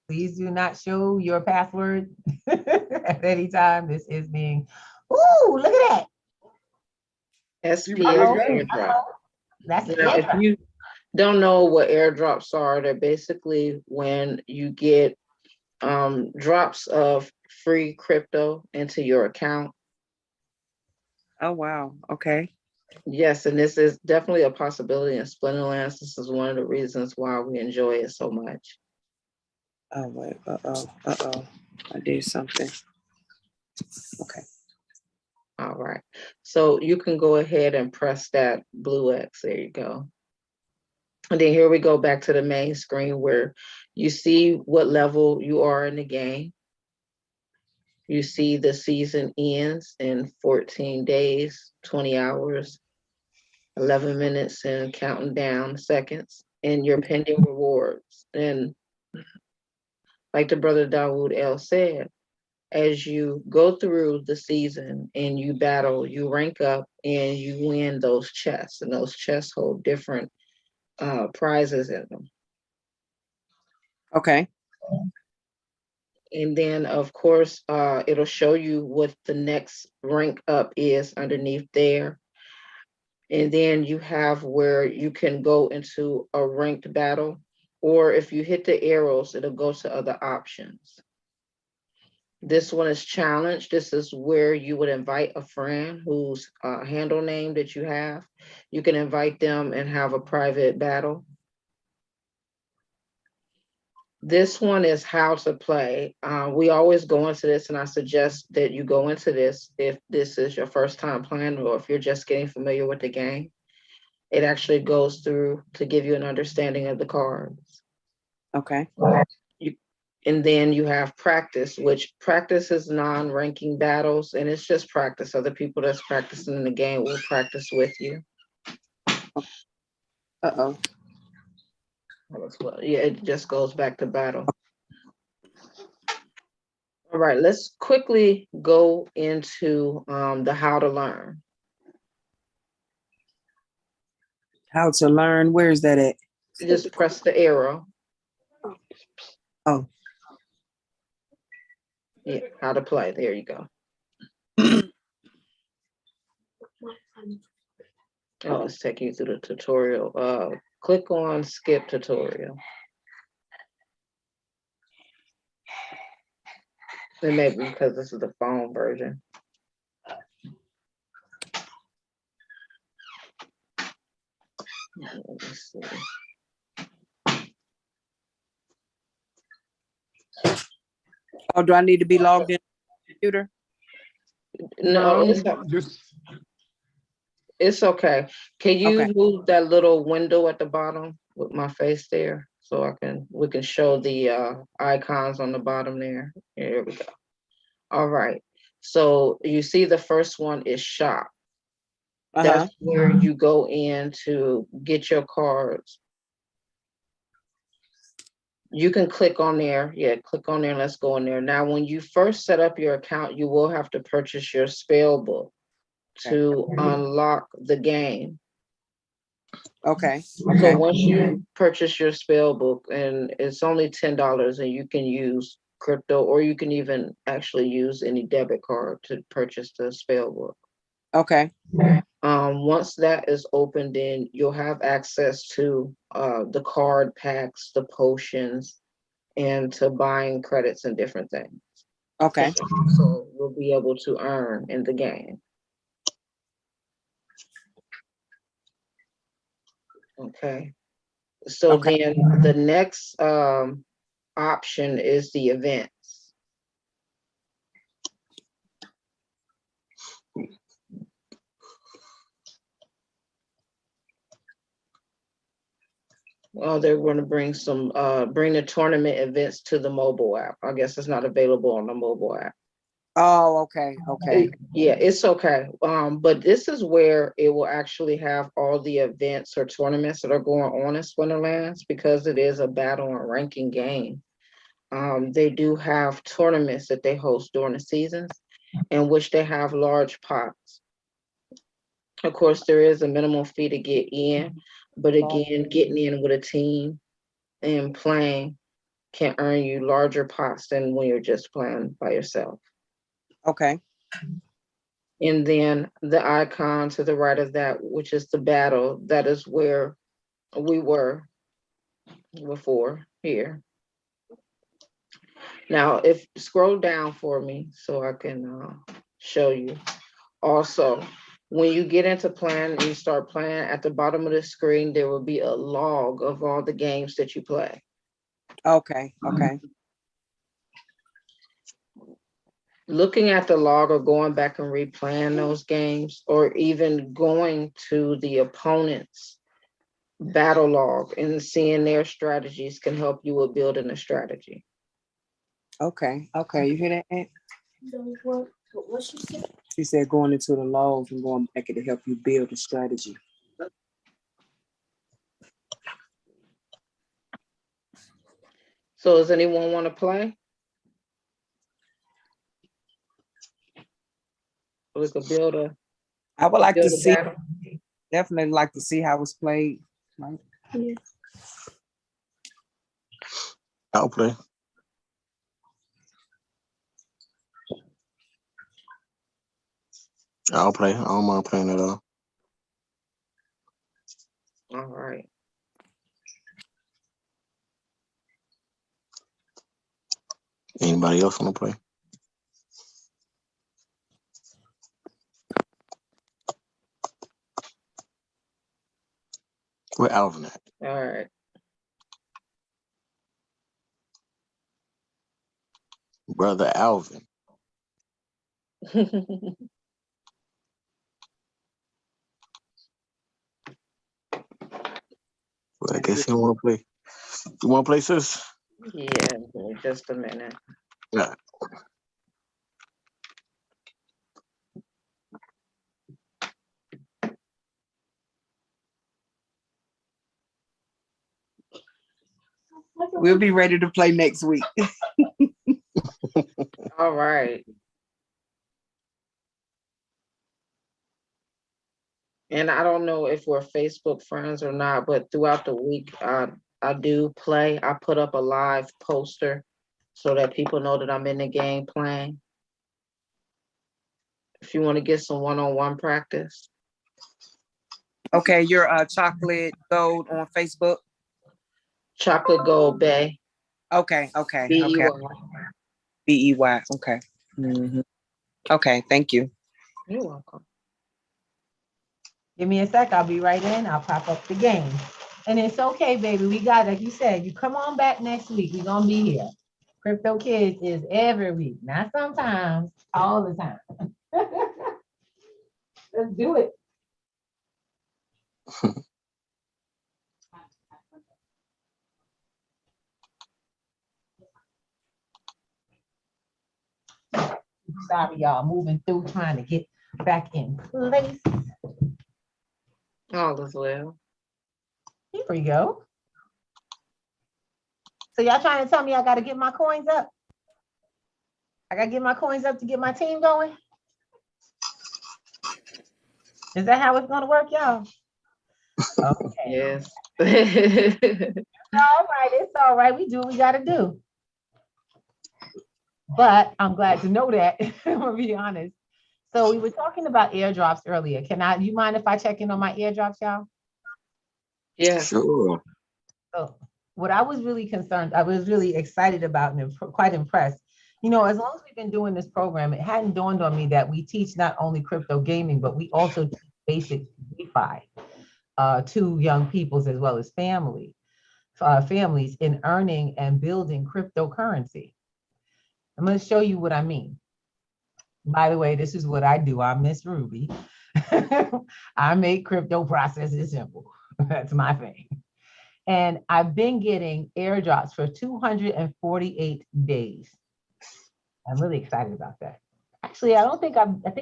Please do not show your password at any time. This is being, ooh, look at that. SPA airdrop. That's now, if airdrop. you don't know what airdrops are, they're basically when you get drops of free crypto into your account. Oh, wow. Okay. Yes, and this is definitely a possibility in Splinterlands. This is one of the reasons why we enjoy it so much. Oh, wait. Uh-oh. I did something. Okay. All right. So you can go ahead and press that blue X. There you go. And then here we go back to the main screen where you see what level you are in the game. You see the season ends in 14 days, 20 hours, 11 minutes, and counting down seconds, and your pending rewards. And like the brother Dawood L said, as you go through the season and you battle, you rank up and you win those chests, and those chests hold different prizes in them. Okay. And then of course, it'll show you what the next rank up is underneath there. And then you have where you can go into a ranked battle, or if you hit the arrows, it'll go to other options. This one is challenge. This is where you would invite a friend whose handle name that you have. You can invite them and have a private battle. This one is how to play. We always go into this, and I suggest that you go into this if this is your first time playing or if you're just getting familiar with the game. It actually goes through to give you an understanding of the cards. Okay. And then you have practice, which practice is non-ranking battles, and it's just practice. Other people that's practicing in the game will practice with you. Uh-oh. Yeah, it just goes back to battle. All right, let's quickly go into the how to learn. How to learn? Where is that at? Just press the arrow. Oh. Yeah, how to play. There you go. Oh, let's take you through the tutorial. Click on skip tutorial. It may be because this is the phone version. Let me see. Oh, do I need to be logged in on the computer? No, it's okay. Can you move that little window at the bottom with my face there so we can show the icons on the bottom there. Here we go. All right. So you see the first one is shop. That's where you go in to get your cards. You can click on there. Yeah, click on there and let's go in there. Now, when you first set up your account, you will have to purchase your spell book to unlock the game. Okay. So once you purchase your spell book, and it's only $10, and you can use crypto, or you can even actually use any debit card to purchase the spell book. Okay. Once that is open, then you'll have access to the card packs, the potions, and to buying credits and different things. Okay. So you'll be able to earn in the game. Okay. So then the next option is the events. Well, they're going to bring bring the tournament events to the mobile app. I guess it's not available on the mobile app. Oh, okay. Okay. Yeah, it's okay. But this is where it will actually have all the events or tournaments that are going on in Splinterlands, because it is a battle and ranking game. They do have tournaments that they host during the seasons, in which they have large pots. Of course, there is a minimum fee to get in, but again, getting in with a team and playing can earn you larger pots than when you're just playing by yourself. Okay. And then the icon to the right of that, which is the battle, that is where we were before here. Now, if scroll down for me so I can show you. Also, when you get into playing and you start playing, at the bottom of the screen, there will be a log of all the games that you play. Okay. Okay. Looking at the log or going back and replaying those games, or even going to the opponent's battle log and seeing their strategies can help you with building a strategy. Okay. Okay. You hear that, Aunt? What she said? She said going into the logs and going back to help you build a strategy. So does anyone want to play? We could build a. I would like to see. Battle. Definitely like to see how it's played. Right? Yeah. I'll play. I'll play. I don't mind playing at all. All right. Anybody else want to play? Where Alvin at? All right. Brother Alvin. Well, I guess you want to play. You want to play, sis? Yeah, just a minute. Yeah. We'll be ready to play next week. All right. And I don't know if we're Facebook friends or not, but throughout the week, I do play. I put up a live poster so that people know that I'm in the game playing. If you want to get some one-on-one practice. Okay, you're Chocolate Gold on Facebook. Chocolate Gold Bay. Okay, okay, B-E-Y. okay. B-E-Y. Okay. Mm-hmm. Okay, thank you. You're welcome. Give me a sec, I'll be right in. I'll pop up the game. And it's okay, baby. We got, like you said, you come on back next week. We're gonna be here. Krypto Kidz is every week, not sometimes, all the time. Let's do it. Sorry, y'all, moving through, trying to get back in place. All is well. Here we go. So y'all trying to tell me I got to get my coins up? I got to get my coins up to get my team going? Is that how it's going to work, y'all? Okay. Yes. All right, it's all right. We do what we got to do. But I'm glad to know that, I'm going to be honest. So we were talking about airdrops earlier. Do you mind if I check in on my airdrops, y'all? Yeah. Sure. So what I was really excited about and quite impressed, you know, as long as we've been doing this program, it hadn't dawned on me that we teach not only crypto gaming, but we also teach basic DeFi to young peoples as well as families in earning and building cryptocurrency. I'm going to show you what I mean. By the way, this is what I do. I'm Miss Ruby. I make crypto processes simple. That's my thing. And I've been getting airdrops for 248 days. I'm really excited about that. Actually, I think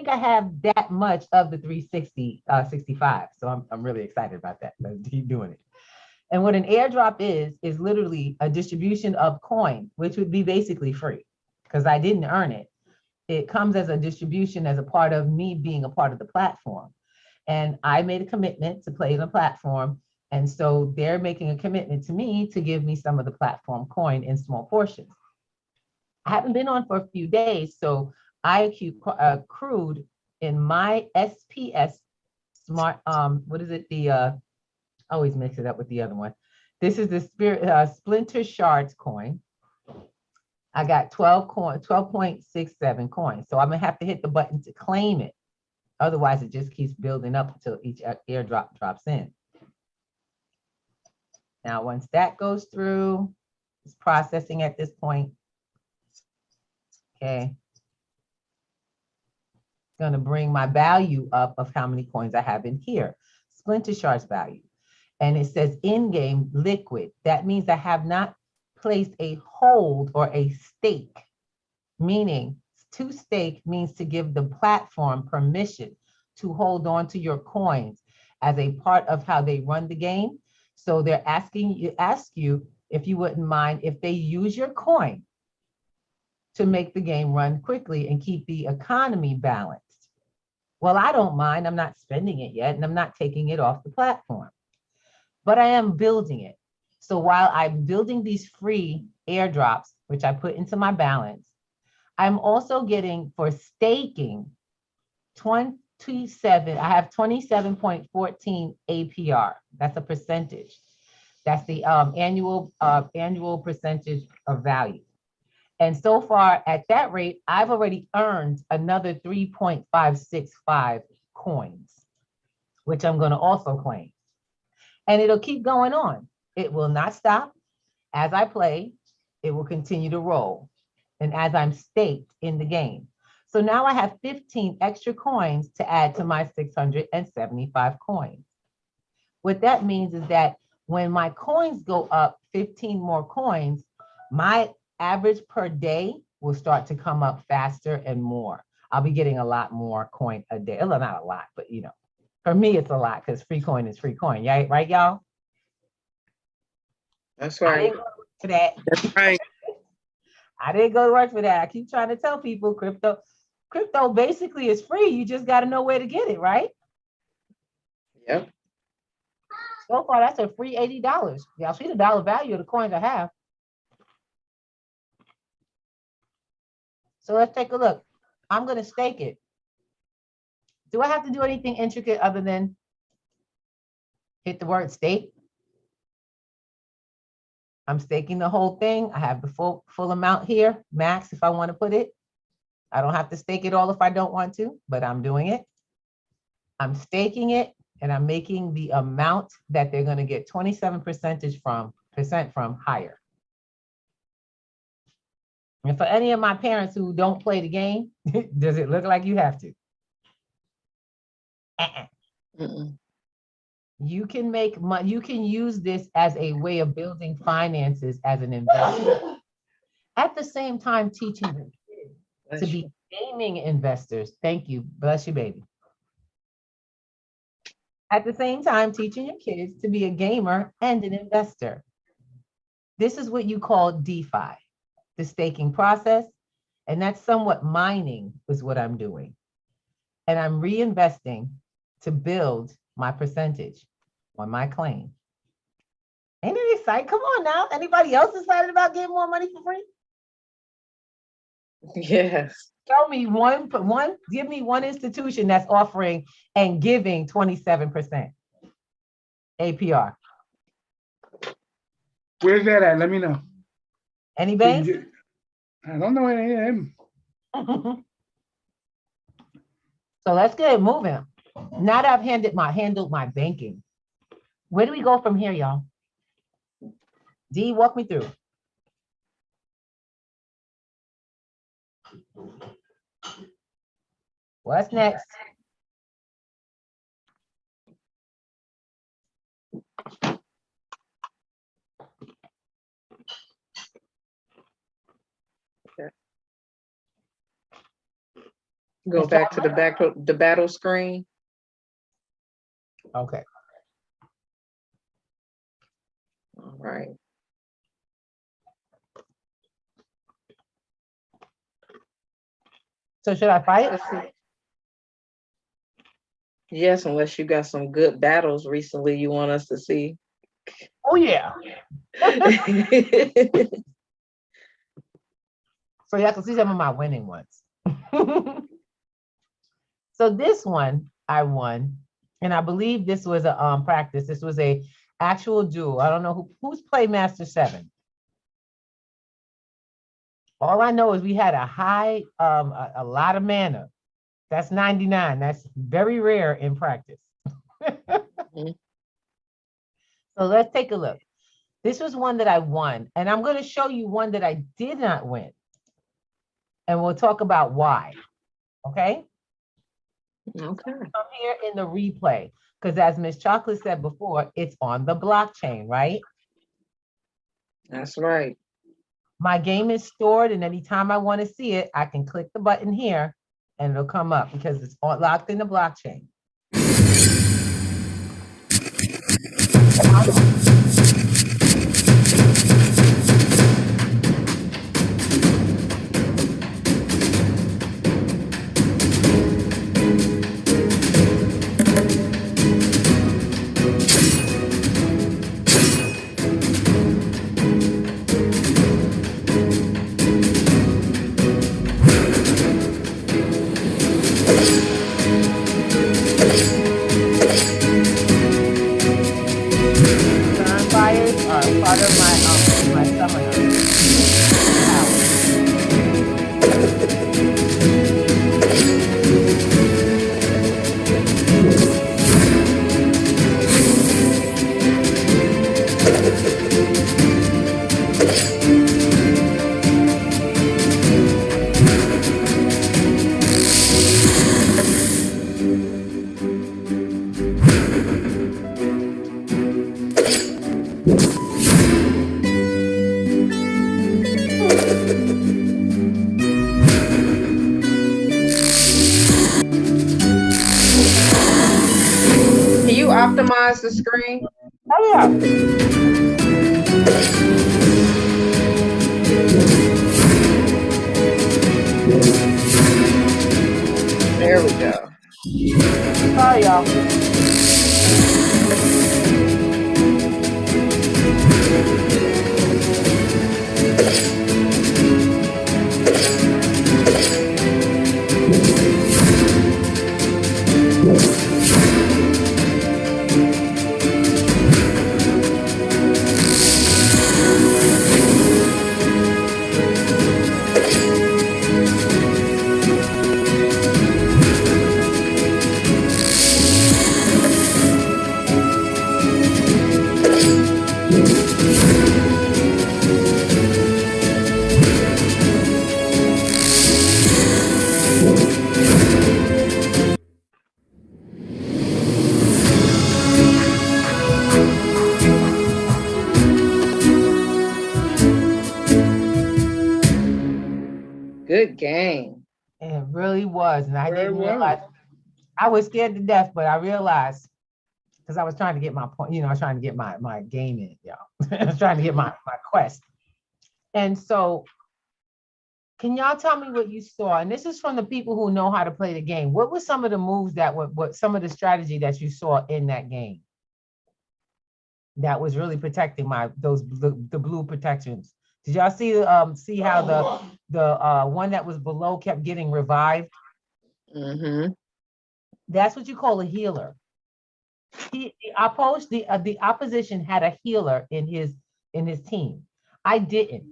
I have that much of the 365. So I'm really excited about that. Let's keep doing it. And what an airdrop is literally a distribution of coin, which would be basically free because I didn't earn it. It comes as a distribution as a part of me being a part of the platform. And I made a commitment to play the platform. And so they're making a commitment to me to give me some of the platform coin in small portions. I haven't been on for a few days, so I accrued in my SPS smart, what is it? I always mix it up with the other one. This is the Splinter Shards coin. I got 12.67 coins. So I'm gonna have to hit the button to claim it. Otherwise, it just keeps building up until each airdrop drops in. Now, once that goes through, it's processing at this point. Okay. It's gonna bring my value up of how many coins I have in here. Splinter Shards value. And it says in-game liquid. That means I have not placed a hold or a stake, meaning to stake means to give the platform permission to hold on to your coins as a part of how they run the game. So they're ask you if you wouldn't mind if they use your coin to make the game run quickly and keep the economy balanced. Well, I don't mind. I'm not spending it yet, and I'm not taking it off the platform, but I am building it. So while I'm building these free airdrops, which I put into my balance, I'm also getting for staking 27, I have 27.14 APR. That's a percentage. That's the annual percentage of value. And so far at that rate, I've already earned another 3.565 coins, which I'm going to also claim. And it'll keep going on. It will not stop. As I play, it will continue to roll. and as I'm staked in the game. So now I have 15 extra coins to add to my 675 coins. What that means is that when my coins go up 15 more coins, my average per day will start to come up faster and more. I'll be getting a lot more coin a day. Well, not a lot, but you know, for me, it's a lot because free coin is free coin. Yeah, right, y'all? That's I right. didn't go to work for that. That's right. I didn't go to work for that. I keep trying to tell people crypto basically is free. You just got to know where to get it, right? Yep. So far, that's a free $80. Y'all see the dollar value of the coins I have. So let's take a look. I'm going to stake it. Do I have to do anything intricate other than hit the word stake? I'm staking the whole thing. I have the full amount here, max if I want to put it. I don't have to stake it all if I don't want to, but I'm doing it. I'm staking it and I'm making the amount that they're going to get 27% from higher. And for any of my parents who don't play the game, does it look like you have to? You can make money. You can use this as a way of building finances as an investor. At the same time, teaching your kids to be gaming investors. Thank you. Bless you, baby. At the same time, teaching your kids to be a gamer and an investor. This is what you call DeFi, the staking process. And that's somewhat mining is what I'm doing. And I'm reinvesting to build my percentage on my claim. Ain't it exciting? Come on now. Anybody else excited about getting more money for free? Yes. Tell me give me one institution that's offering and giving 27% APR. Where's that at? Let me know. Any banks? I don't know any of them. So let's get it moving. Now that I've handled my banking, where do we go from here, y'all? D, walk me through. What's next? Go back to the battle screen. Okay. All right. So should I fight? Yes, unless you got some good battles recently you want us to see. Oh yeah. So y'all can see some of my winning ones. So this one I won, and I believe this was a practice. This was a actual duel. I don't know who's played Master 7. All I know is we had a high, a lot of mana. That's 99. That's very rare in practice. So let's take a look. This was one that I won, and I'm going to show you one that I did not win. And we'll talk about why. Okay? Okay. I'm here in the replay, because as Miss Chocolate said before, it's on the blockchain, right? That's right. My game is stored, and anytime I want to see it, I can click the button here and it'll come up because it's locked in the blockchain. minimize the screen? Oh yeah. There we go. Sorry, y'all. Good game. It really was, and I Very didn't well. realize. I was scared to death, but I realized because I was trying to get my point. I was trying to get my game in, y'all. I was trying to get my quest. And so, can y'all tell me what you saw? And this is from the people who know how to play the game. What were some of the moves what some of the strategy that you saw in that game that was really protecting the blue protections? Did y'all see how the one that was below kept getting revived? Mm-hmm. That's what you call a healer. The opposition had a healer in his team. I didn't.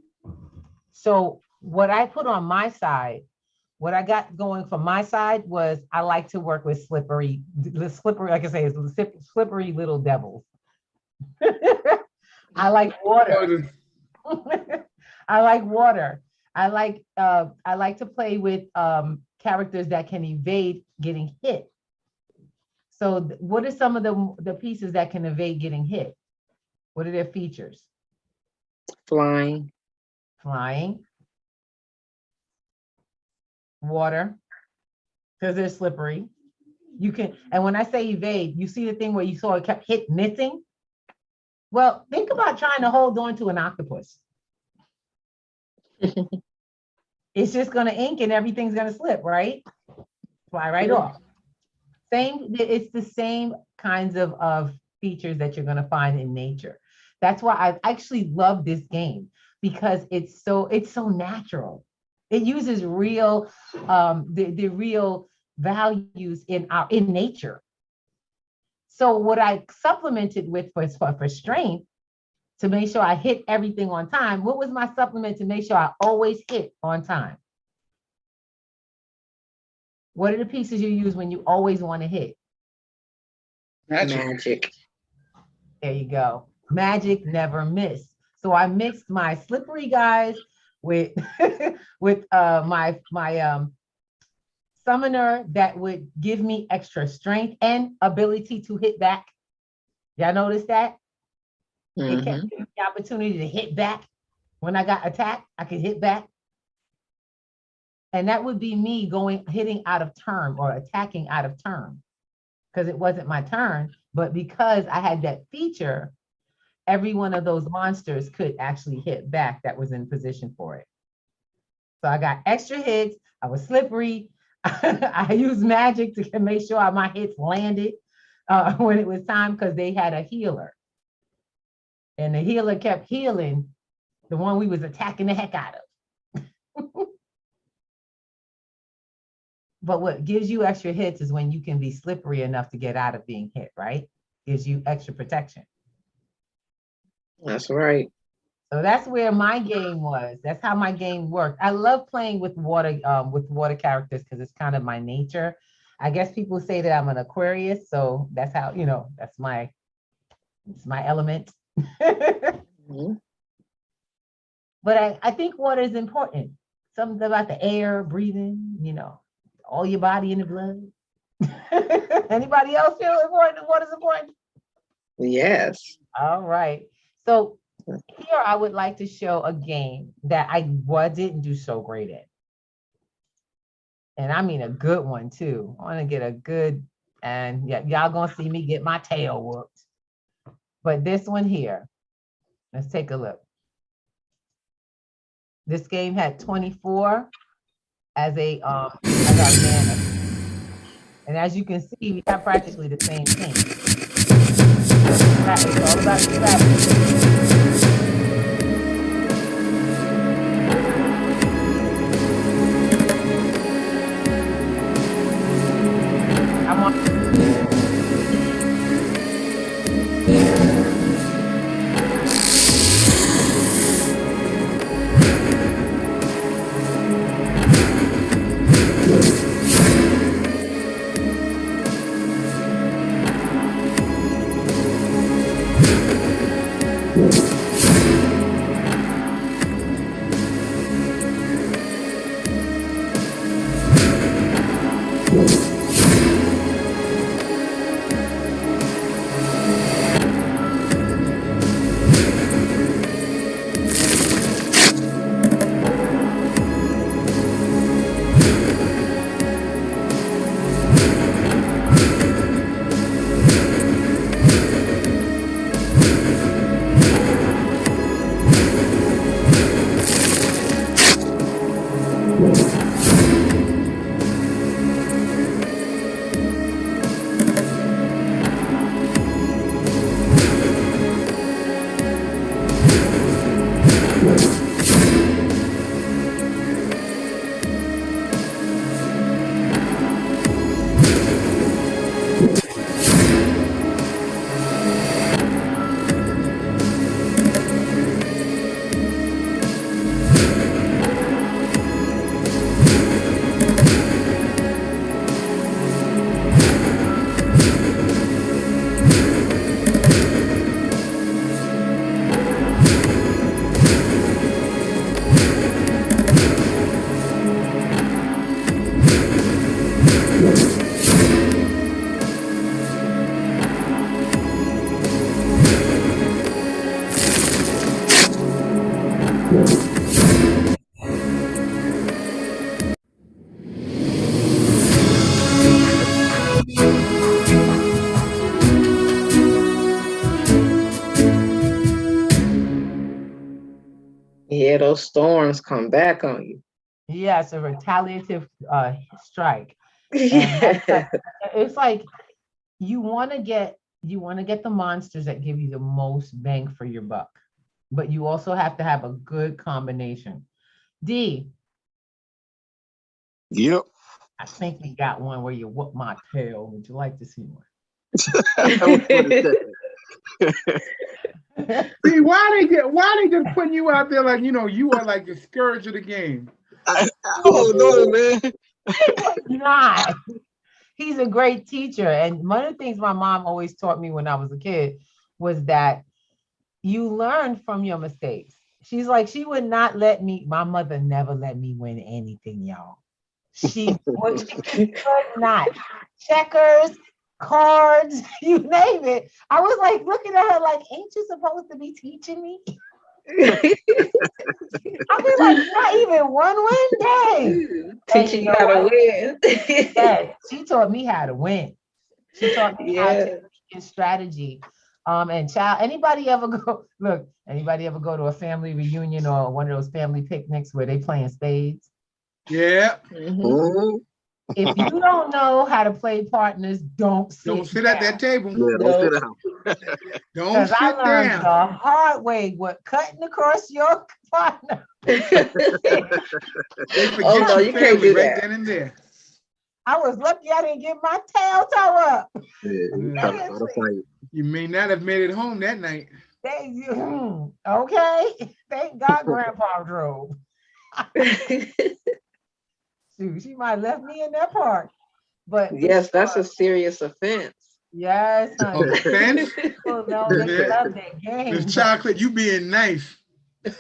So what I put on my side, what I got going from my side was I like to work with slippery, like I say, slippery little devils. I like water. I like water. I like to play with characters that can evade getting hit. So what are some of the pieces that can evade getting hit? What are their features? Flying. Water, because they're slippery. You can, and when I say evade, you see the thing where you saw it kept missing? Well, think about trying to hold on to an octopus. It's just gonna ink and everything's gonna slip, right? Fly right off. It's the same kinds of features that you're gonna find in nature. That's why I actually love this game, because it's so natural. It uses real the real values in nature. So what I supplemented with for strength, to make sure I hit everything on time, what was my supplement to make sure I always hit on time? What are the pieces you use when you always want to hit? Magic. There you go. Magic never miss. So I mixed my slippery guys with with my summoner that would give me extra strength and ability to hit back. Y'all notice that? It kept giving me the opportunity to hit back. When I got attacked, I could hit back. And that would be me hitting out of turn or attacking out of turn, because it wasn't my turn. But because I had that feature, every one of those monsters could actually hit back that was in position for it. So I got extra hits. I was slippery. I used magic to make sure my hits landed when it was time, because they had a healer. And the healer kept healing the one we was attacking the heck out of. But what gives you extra hits is when you can be slippery enough to get out of being hit, right? Gives you extra protection. That's right. So that's where my game was. That's how my game worked. I love playing with water characters because it's kind of my nature. I guess people say that I'm an Aquarius, so that's how, it's my element. But I think water is important. Something about the air, breathing, all your body in the blood. Anybody else feel important? Water's important? Yes. All right. So here I would like to show a game that I didn't do so great at. And I mean a good one too. I want to get a good And yeah, y'all gonna see me get my tail whooped. But this one here, let's take a look. This game had 24 as our mana. And as you can see, we have practically the same thing. It's all about strategy. Yeah, those storms come back on you. Yeah, it's a retaliative strike. And that's it's like you want to get the monsters that give you the most bang for your buck, but you also have to have a good combination. D. Yep. I think we got one where you whoop my tail. Would you like to see one? See, why they just putting you out there like, you are like the scourge of the game? I don't know, man. Not. He's a great teacher. And one of the things my mom always taught me when I was a kid was that you learn from your mistakes. She's like, she would not let me, my mother never let me win anything, y'all. She could not. Checkers, cards, you name it. I was like looking at her like, ain't you supposed to be teaching me? I mean, like, not even one win day. Teaching you how to win. Yeah, she taught me how to win. She taught me how to think in strategy. And anybody ever go to a family reunion or one of those family picnics where they playing spades? Yeah. Mm-hmm. If you don't know how to play partners, don't sit at that table. Yeah, don't sit down. Don't sit I learned down. the hard way what cutting across your partner. They forget no, your you can't family do right that. then and there. I was lucky I didn't get my tail toe up. You may not have made it home that night. Okay. Thank God Grandpa drove. Shoot, she might have left me in that park. But yes, that's a serious offense. Yes, honey. Offense? People know they love that game. Miss Chocolate, you being nice. So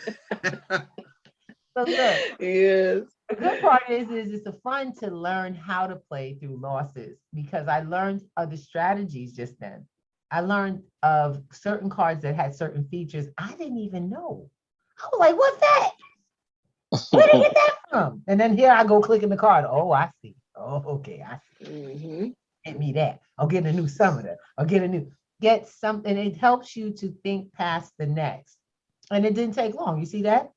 look, yes. The good part is it's a fun to learn how to play through losses because I learned other strategies just then. I learned of certain cards that had certain features I didn't even know. I was like, what's that? Where did you get that from? And then here I go clicking the card. Oh, I see. Oh, okay, I see. Mm-hmm. Get me that. I'll get a new summoner. Get something. It helps you to think past the next. And it didn't take long. You see that?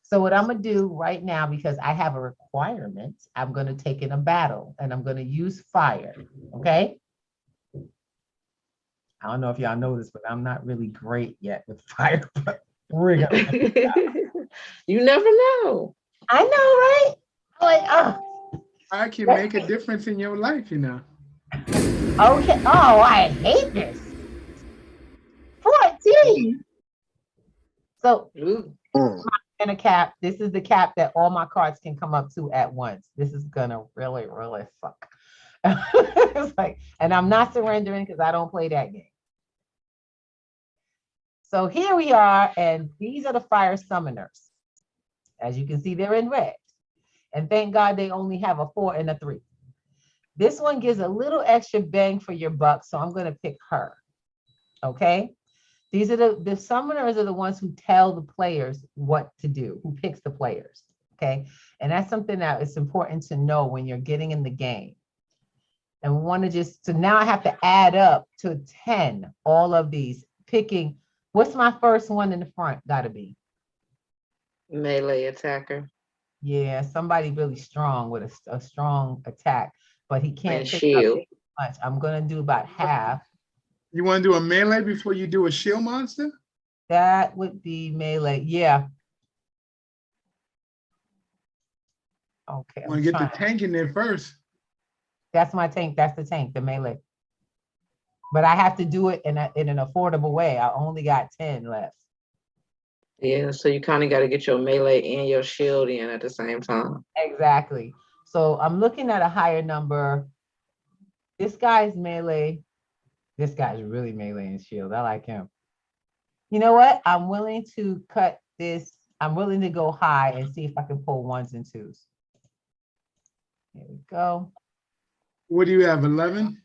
So what I'm gonna do right now, because I have a requirement, I'm gonna take in a battle and I'm gonna use fire. Okay. I don't know if y'all know this, but I'm not really great yet with fire. But we're gonna You never know. I know, right? I'm like, oh. I can make a difference in your life, you know. Okay. Oh, I hate this. 14. So in a cap. This is the cap that all my cards can come up to at once. This is gonna really, really suck. It's like, and I'm not surrendering because I don't play that game. So here we are, and these are the fire summoners. As you can see, they're in red. And thank God they only have a 4 and a 3. This one gives a little extra bang for your buck, so I'm gonna pick her. Okay. These are the summoners are the ones who tell the players what to do, who picks the players, okay? And that's something that is important to know when you're getting in the game. And we want to so now I have to add up to 10, all of these, picking, what's my first one in the front gotta be? Melee attacker. Yeah, somebody really strong with a strong attack, but he can't And take shield. up much. I'm gonna do about half. You want to do a melee before you do a shield monster? That would be melee. Yeah. Okay. You want to get the tank in there first. That's my tank. That's the tank, the melee. But I have to do it in an affordable way. I only got 10 left. Yeah, so you kind of got to get your melee and your shield in at the same time. Exactly. So I'm looking at a higher number. This guy's melee. This guy's really melee and shield. I like him. You know what? I'm willing to cut this. I'm willing to go high and see if I can pull 1s and 2s. Here we go. What do you have, 11?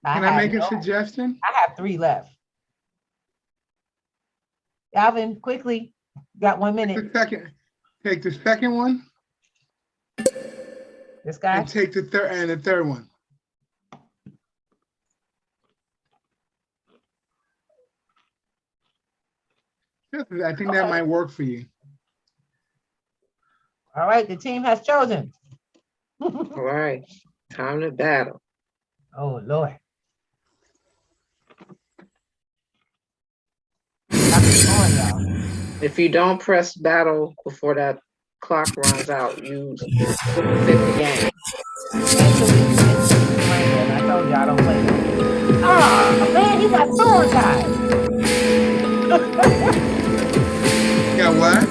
Can I make a no, suggestion? I have 3 left. Alvin, quickly. Got 1 minute. Take the second one. This guy? And take the third one. I think that might work for you. All right, the team has chosen. All right, time to battle. Oh, Lord. If you don't press battle before that clock runs out, you quit the game. I told you I don't play that. Oh, man, he got sword guys. Got what?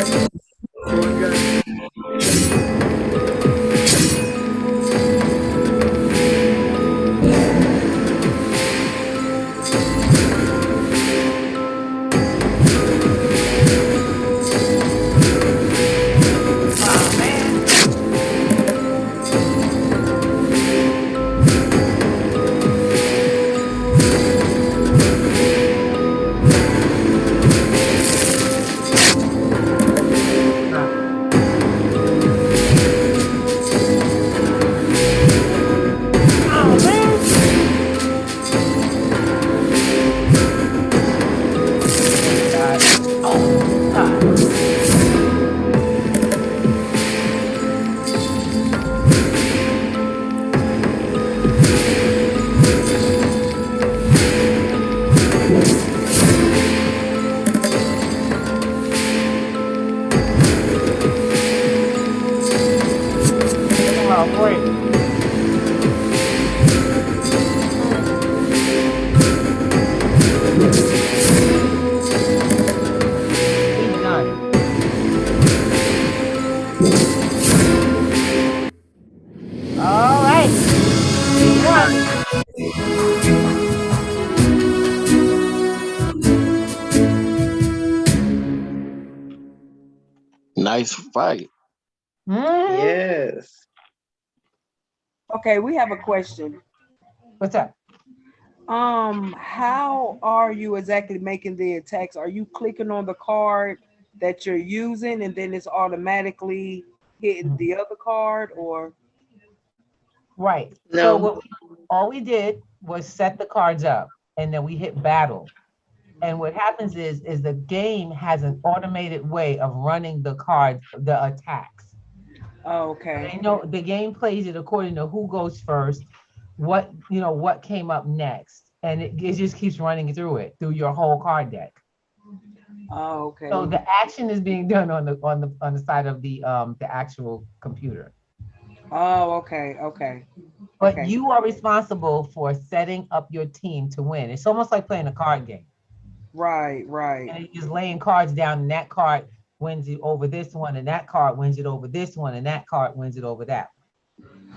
Nice fight. Yes. Okay, we have a question. What's up? How are you exactly making the attacks? Are you clicking on the card that you're using and then it's automatically hitting the other card, or? Right. No. So all we did was set the cards up, and then we hit battle. And what happens is the game has an automated way of running the cards, the attacks. Oh, okay. They know the game plays it according to who goes first, what came up next, and it just keeps running through your whole card deck. Oh, okay. So the action is being done on the side of the actual computer. Oh, okay, okay. But Okay. you are responsible for setting up your team to win. It's almost like playing a card game. Right, right. And you're just laying cards down, and that card wins it over this one, and that card wins it over this one, and that card wins it over that.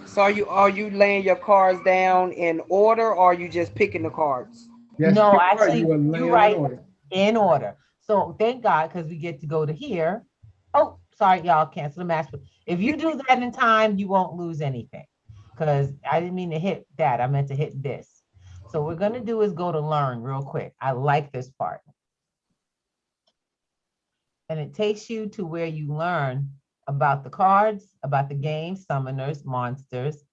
So are you laying your cards down in order, or are you just picking the cards? Yes, No, you are. actually, You are laying you're in right, order. in order. So thank God, because we get to go to here. Oh, sorry, y'all, cancel the match. But if you do that in time, you won't lose anything. Because I didn't mean to hit that. I meant to hit this. So what we're going to do is go to learn real quick. I like this part. And it takes you to where you learn about the cards, about the game, summoners, monsters,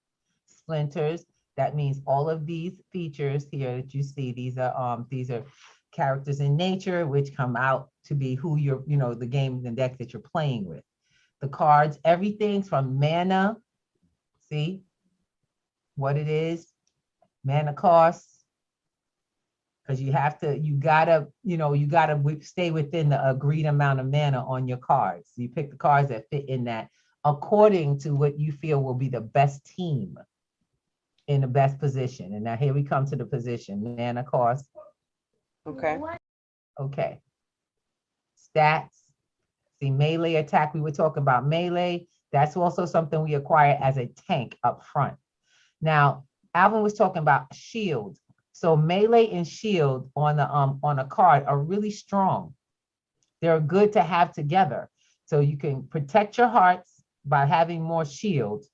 splinters. That means all of these features here that you see, these are characters in nature, which come out to be who you're, the game, the deck that you're playing with. The cards, everything from mana, see what it is, mana costs, because you gotta stay within the agreed amount of mana on your cards. So you pick the cards that fit in that according to what you feel will be the best team in the best position. And now here we come to the position, mana cost. Okay. Okay. Stats. See, melee attack, we were talking about melee. That's also something we acquire as a tank up front. Now, Alvin was talking about shield. So melee and shield on a card are really strong. They're good to have together. So you can protect your hearts by having more shield,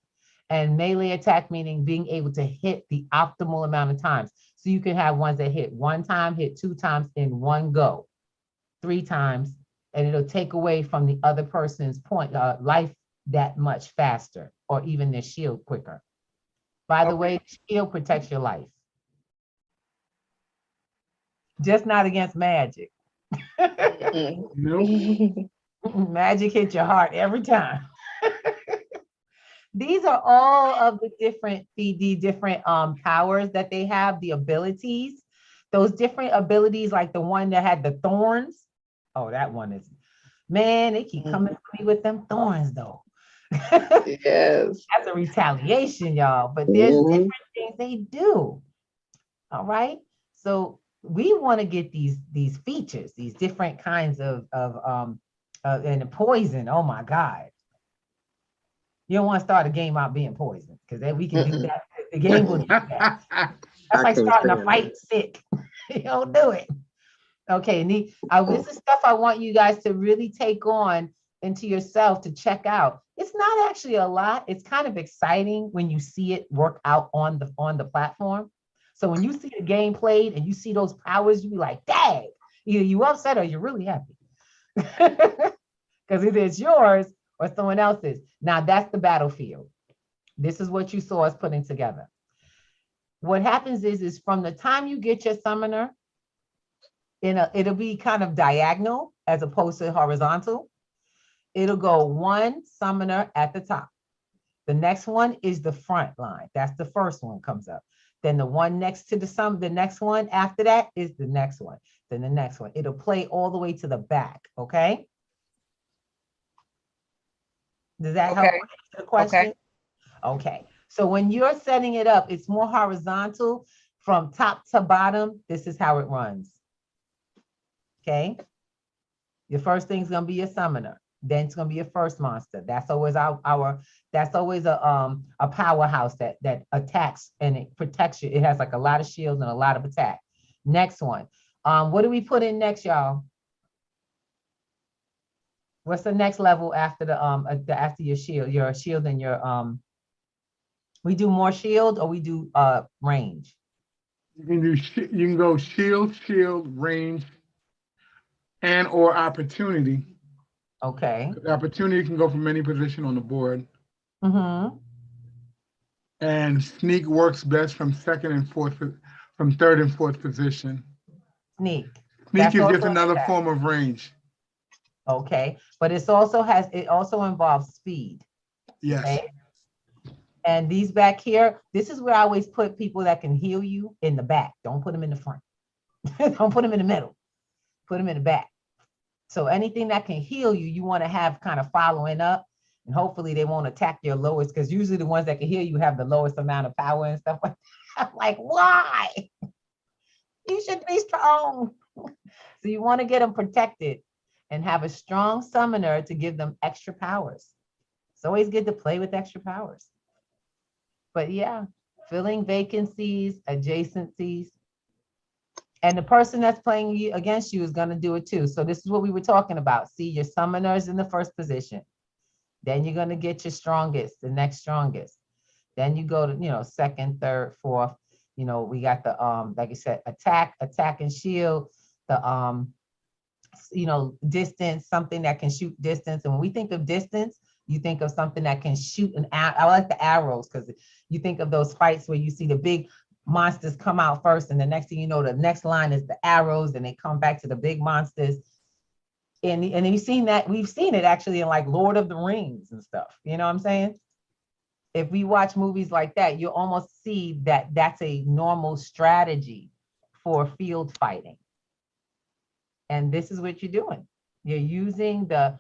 and melee attack meaning being able to hit the optimal amount of times. So you can have ones that hit one time, hit two times in one go, 3 times, and it'll take away from the other person's life that much faster, or even their shield quicker. By the way, shield protects your life. Just not against magic. Nope. Magic hits your heart every time. These are all of the different powers that they have, the abilities. Those different abilities, like the one that had the thorns. Oh, that one is, man, they keep coming for me with them thorns though. Yes. That's a retaliation, y'all. But there's different things they do. All right. So we want to get these features, these different kinds of and the poison. Oh my God. You don't want to start a game out being poisoned, because then we can do that. The game will do that. That's like starting a fight sick. You don't do it. Okay, this is stuff I want you guys to really take on into yourself to check out. It's not actually a lot. It's kind of exciting when you see it work out on the platform. So when you see the game played and you see those powers, you be like, dang, either you upset or you're really happy. Because either it's yours or someone else's. Now that's the battlefield. This is what you saw us putting together. What happens is from the time you get your summoner, it'll be kind of diagonal as opposed to horizontal. It'll go one summoner at the top. The next one is the front line. That's the first one comes up. Then the one next to the next one after that is the next one. Then the next one. It'll play all the way to the back, okay? Does that help answer the question? Okay. So when you're setting it up, it's more horizontal from top to bottom. This is how it runs. Okay. Your first thing is going to be your summoner. Then it's going to be your first monster. That's always that's always a powerhouse that attacks and it protects you. It has like a lot of shields and a lot of attack. Next one. What do we put in next, y'all? What's the next level after after your shield and your we do more shield or we do range? You can go shield, range, and or opportunity. Okay. The opportunity can go from any position on the board. Mm-hmm. And sneak works best from third and fourth position. Sneak. Sneak That's is just also an another attack. form of range. Okay, but it also involves speed. Yes. Okay? And these back here, this is where I always put people that can heal you in the back. Don't put them in the front. Don't put them in the middle. Put them in the back. So anything that can heal you, you want to have kind of following up, and hopefully they won't attack your lowest, because usually the ones that can heal you have the lowest amount of power and stuff like that. I'm like, why? You should be strong. So you want to get them protected and have a strong summoner to give them extra powers. It's always good to play with extra powers. But yeah, filling vacancies, adjacencies. And the person that's playing you against you is going to do it too. So this is what we were talking about. See, your summoners in the first position. Then you're going to get your strongest, the next strongest. Then you go to, second, third, fourth. We got the, like I said, attack and shield, the, distance, something that can shoot distance. And when we think of distance, you think of something that can shoot an arrow. I like the arrows because you think of those fights where you see the big monsters come out first, and the next thing you know, the next line is the arrows, and they come back to the big monsters. And we've seen it actually in like Lord of the Rings and stuff. You know what I'm saying? If we watch movies like that, you'll almost see that that's a normal strategy for field fighting. And this is what you're doing. You're using the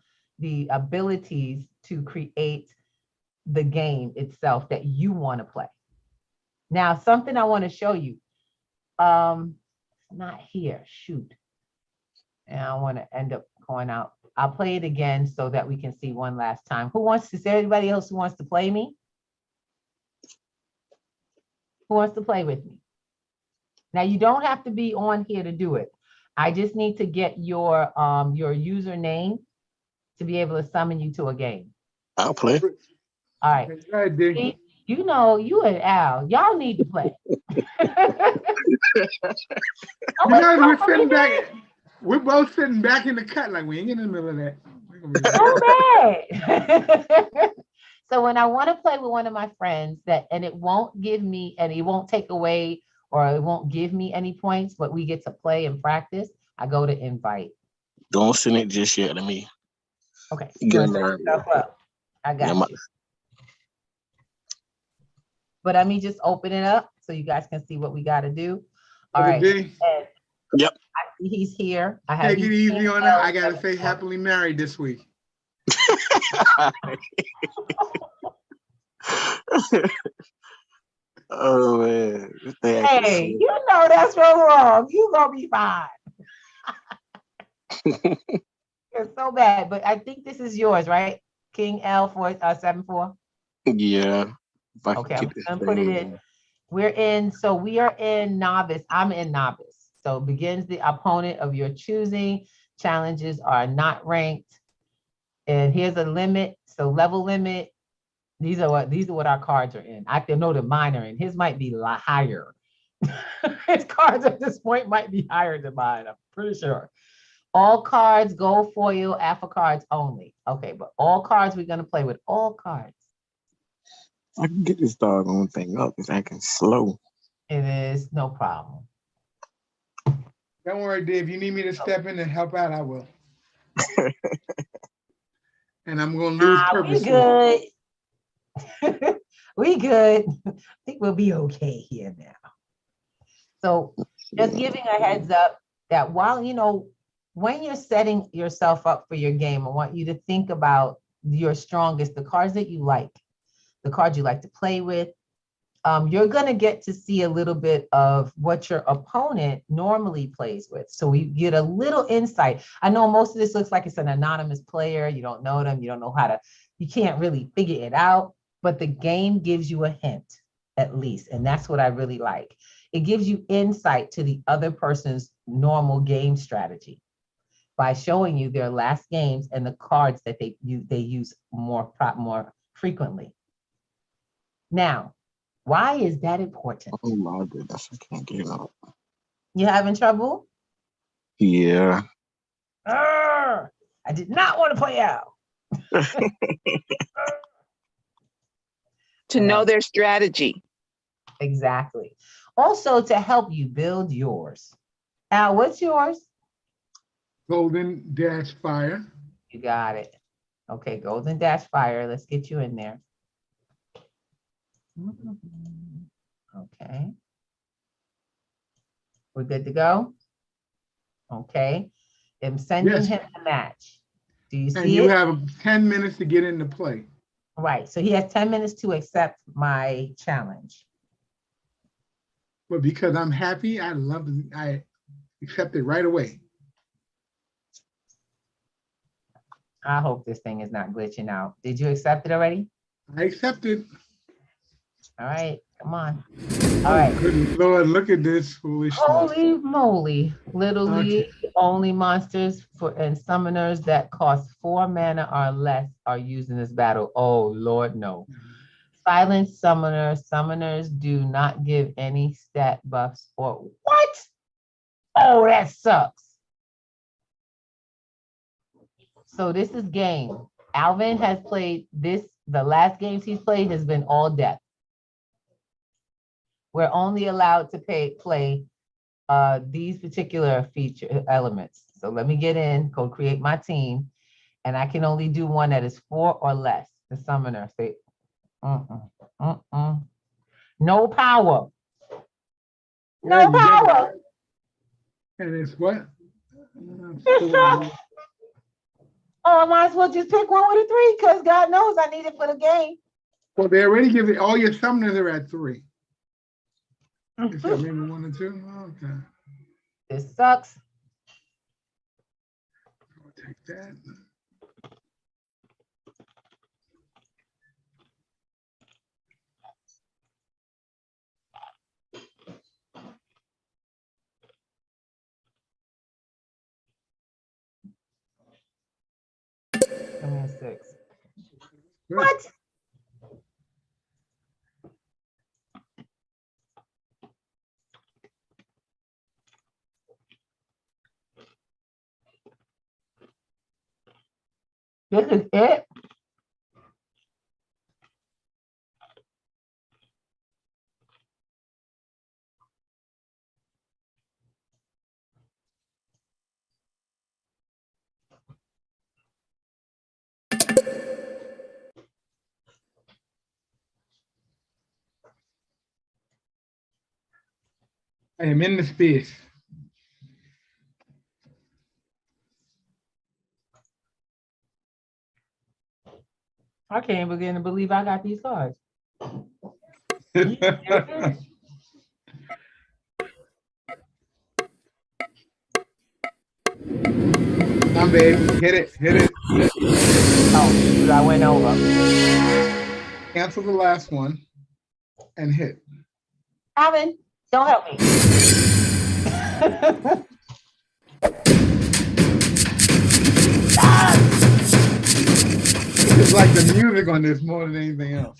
abilities to create the game itself that you want to play. Now, something I want to show you. Not here, shoot. And I want to end up going out. I'll play it again so that we can see one last time. Is there anybody else who wants to play me? Who wants to play with me? Now, you don't have to be on here to do it. I just need to get your username to be able to summon you to a game. I'll play. All right. See, you and Al, y'all need to play. We're both sitting back in the cut, like we ain't in the middle of that. So bad. So when I want to play with one of my friends and it won't take away or it won't give me any points, but we get to play and practice, I go to invite. Don't send it just yet to me. Okay. I got you. But let me just open it up so you guys can see what we got to do. All right. Yep. He's here. Take it easy on her. I got to say happily married this week. Oh man. Hey, that's wrong. You gonna be fine. It's so bad, but I think this is yours, right? King L 474. Yeah. Okay, I'm gonna put it in. We are in novice. I'm in novice. So begins the opponent of your choosing. Challenges are not ranked. And here's a limit. So level limit. These are what our cards are in. I can know that mine are in. His might be higher. His cards at this point might be higher than mine. I'm pretty sure. All cards, gold foil, alpha cards only. Okay, but all cards, we're gonna play with all cards. I can get this doggone thing up. It's acting slow. It is no problem. Don't worry, Dave. If you need me to step in and help out, I will. And I'm gonna lose purposely. We good. We good. I think we'll be okay here now. So just giving a heads up that while, when you're setting yourself up for your game, I want you to think about your strongest, the cards that you like, the cards you like to play with. You're going to get to see a little bit of what your opponent normally plays with. So we get a little insight. I know most of this looks like it's an anonymous player. You don't know them. You don't know you can't really figure it out, but the game gives you a hint at least. And that's what I really like. It gives you insight to the other person's normal game strategy by showing you their last games and the cards that they use more frequently. Now, why is that important? Oh my goodness, I can't get it up. You having trouble? Yeah. I did not want to play out. To know their strategy. Exactly. Also to help you build yours. Al, what's yours? Golden Dash Fire. You got it. Okay, Golden Dash Fire. Let's get you in there. Okay. We're good to go? Okay. I'm sending him the match. Do you see And you it? have 10 minutes to get into play. Right. So he has 10 minutes to accept my challenge. But because I'm happy, I accept it right away. I hope this thing is not glitching out. Did you accept it already? I accepted. All right, come on. All right. Good Lord, look at this foolishness. Holy moly. Literally, only monsters and summoners that cost 4 mana or less are used in this battle. Oh, Lord, no. Silent summoners. Summoners do not give any stat buffs or what? Oh, that sucks. So this is game. Alvin has played this. The last games he's played has been all death. We're only allowed to play these particular feature elements. So let me get in, go create my team, and I can only do one that is 4 or less. The summoner say, no power. No power. And it's what? It's tough. Oh, I might as well just pick one with a 3 because God knows I need it for the game. Well, they already give it, all your summoners are at 3. Except maybe 1 and 2. Okay. This sucks. I'll take that. Give me a 6. What? This is it? I am in the space. I can't begin to believe I got these cards. I'm baby. Hit it. Oh, I went over. Cancel the last one and hit. Alvin, don't help me. It's like the music on this more than anything else.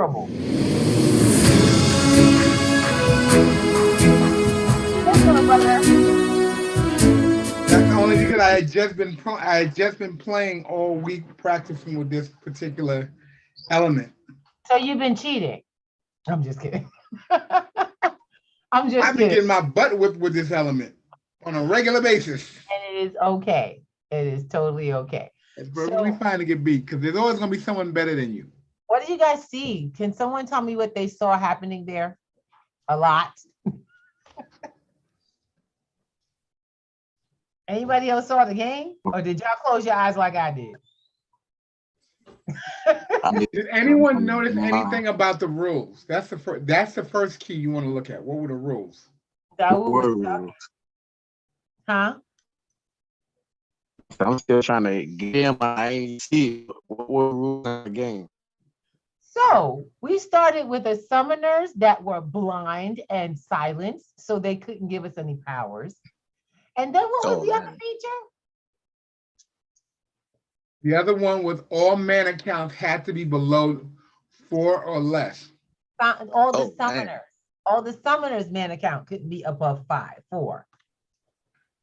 horrible. That's only because I had just been playing all week, practicing with this particular element. So you've been cheating. I'm just kidding. I've been getting my butt whipped with this element on a regular basis. And it is okay. It is totally okay. It's perfectly fine to get beat because there's always going to be someone better than you. What do you guys see? Can someone tell me what they saw happening there? A lot. Anybody else saw the game? Or did y'all close your eyes like I did? Did anyone notice anything about the rules? That's the first key you want to look at. What were the rules? Huh? I'm still trying to get him. I ain't see what rules in the game. So we started with the summoners that were blind and silenced, so they couldn't give us any powers. And then what was the other feature? The other one was all mana counts had to be below 4 or less. All the summoners mana count couldn't be above 4.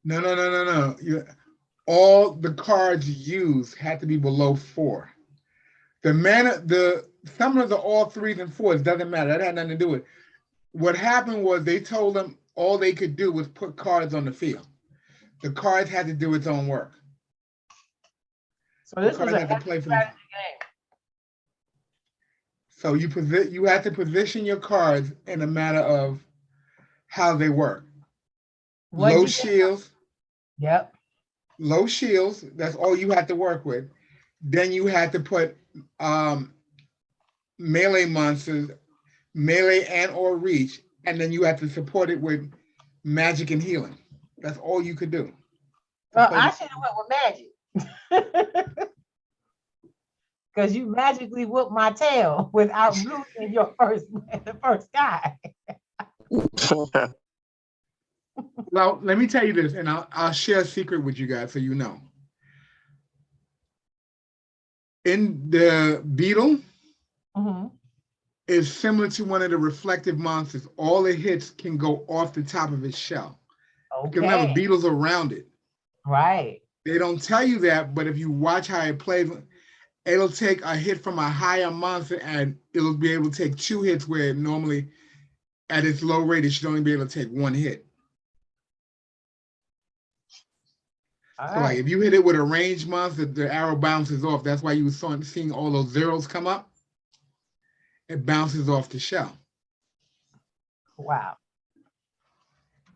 No. All the cards used had to be below 4. The summoners are all 3s and 4s. Doesn't matter. That had nothing to do with it. What happened was they told them all they could do was put cards on the field. The cards had to do its own work. So this was a strategy game. So you have to position your cards in a matter of how they work. Low shields. Yep. Low shields. That's all you had to work with. Then you had to put melee monsters, melee and or reach, and then you had to support it with magic and healing. That's all you could do. Well, I should have went with magic. Because you magically whooped my tail without losing the first guy. Well, let me tell you this, and I'll share a secret with you guys so you know. In the beetle is similar to one of the reflective monsters. All it hits can go off the top of its shell. Okay. Because remember, beetles are rounded. Right. They don't tell you that, but if you watch how it plays, it'll take a hit from a higher monster and it'll be able to take 2 hits where normally at its low rate, it should only be able to take 1 hit. So like if you hit it with a ranged monster, the arrow bounces off. That's why you were seeing all those zeros come up. It bounces off the shell. Wow.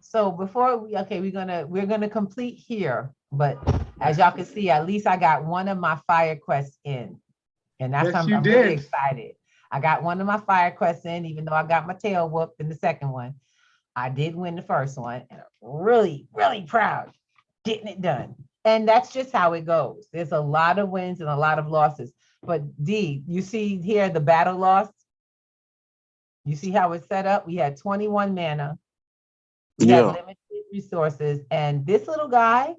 So before we're gonna complete here, but as y'all can see, at least I got one of my fire quests in, and that's I'm really excited. I got one of my fire quests in, even though I got my tail whooped in the second one. I did win the first one, and I'm really, really proud getting it done. And that's just how it goes. There's a lot of wins and a lot of losses. But D, you see here the battle loss. You see how it's set up? We had 21 mana. We have limited resources, and this little guy,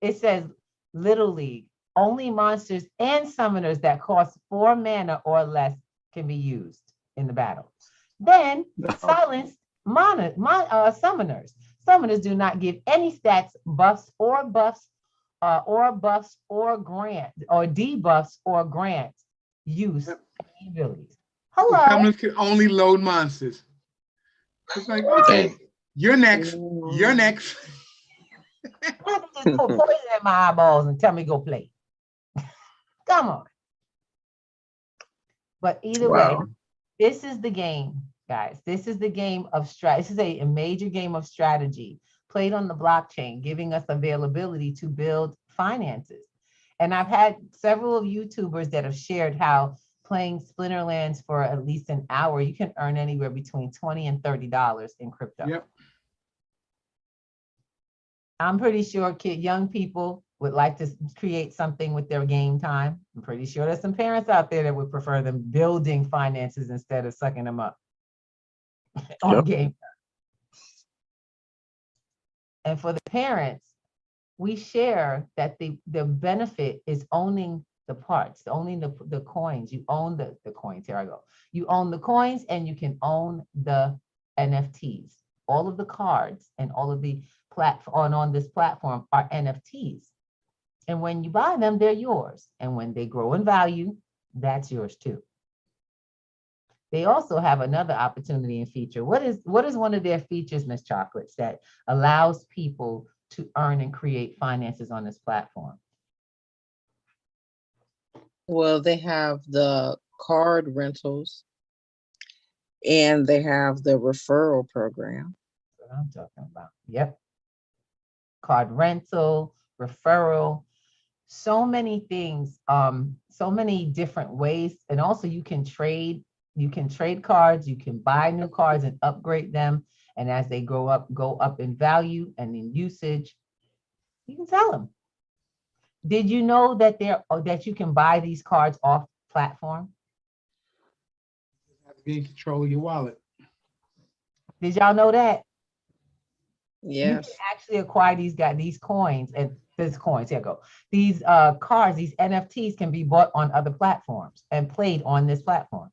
it says Little League, only monsters and summoners that cost 4 mana or less can be used in the battle. Then silenced summoners. Summoners do not give any stats, buffs or grant or debuffs or grant use abilities. Hello. Summoners can only load monsters. It's like, okay. You're next. You're next. Why don't you just put poison in my eyeballs and tell me go play? Come on. But either way, this is the game, guys. This is the game of strategy. This is a major game of strategy played on the blockchain, giving us availability to build finances. And I've had several of YouTubers that have shared how playing Splinterlands for at least an hour, you can earn anywhere between $20 and $30 in crypto. Yep. I'm pretty sure young people would like to create something with their game time. I'm pretty sure there's some parents out there that would prefer them building finances instead of sucking them up on game time. And for the parents, we share that the benefit is owning the parts, only the coins. You own the coins. Here I go. You own the coins and you can own the NFTs. All of the cards and all of the platform on this platform are NFTs. And when you buy them, they're yours. And when they grow in value, that's yours too. They also have another opportunity and feature. What is one of their features, Miss Chocolates, that allows people to earn and create finances on this platform? Well, they have the card rentals and they have the referral program. That's what I'm talking about. Yep. Card rental, referral, so many things, so many different ways. And also you can trade cards, you can buy new cards and upgrade them. And as they go up in value and in usage, you can sell them. Did you know that that you can buy these cards off platform? You have to be in control of your wallet. Did y'all know that? Yes. You can actually acquire these coins and these coins. Here I go. These cards, these NFTs can be bought on other platforms and played on this platform.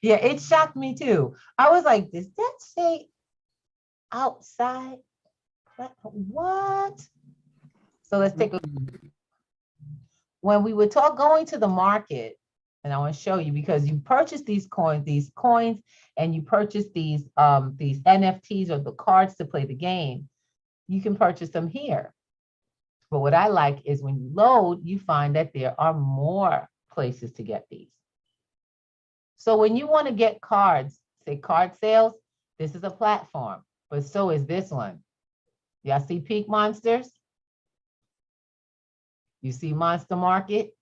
Yeah, it shocked me too. I was like, does that say outside? What? So let's take a look. When we would going to the market, and I want to show you, because you purchase these coins, and you purchase these NFTs or the cards to play the game, you can purchase them here. But what I like is when you load, you find that there are more places to get these. So when you want to get cards, say card sales, this is a platform, but so is this one. Y'all see Peak Monsters? You see Monster Market?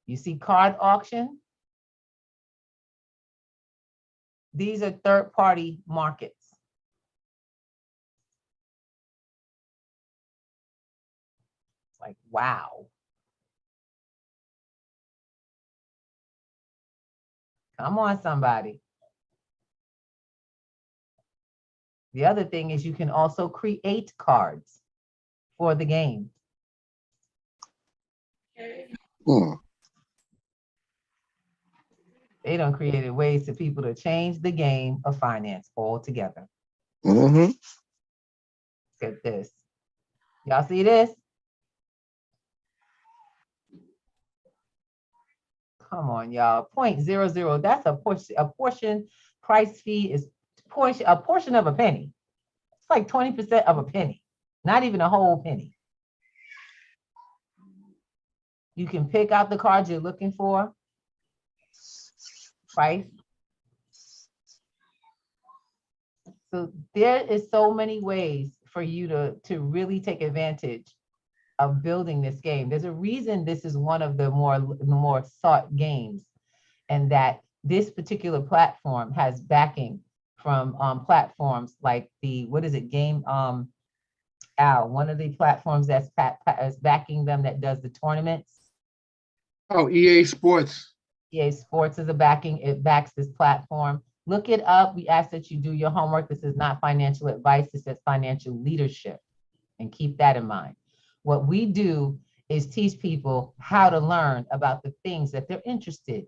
You see Card Auction? These are third-party markets. It's like, wow. Come on, somebody. The other thing is you can also create cards for the game. They done created ways for people to change the game of finance altogether. Look at this. Y'all see this? Come on, y'all. 0.00. That's a portion. Price fee is a portion of a penny. It's like 20% of a penny, not even a whole penny. You can pick out the cards you're looking for. Price. So there is so many ways for you to really take advantage of building this game. There's a reason this is one of the more sought games, and that this particular platform has backing from platforms like Game Owl, one of the platforms that's backing them that does the tournaments. Oh, EA Sports. EA Sports is it backs this platform. Look it up. We ask that you do your homework. This is not financial advice. This is financial leadership. And keep that in mind. What we do is teach people how to learn about the things that they're interested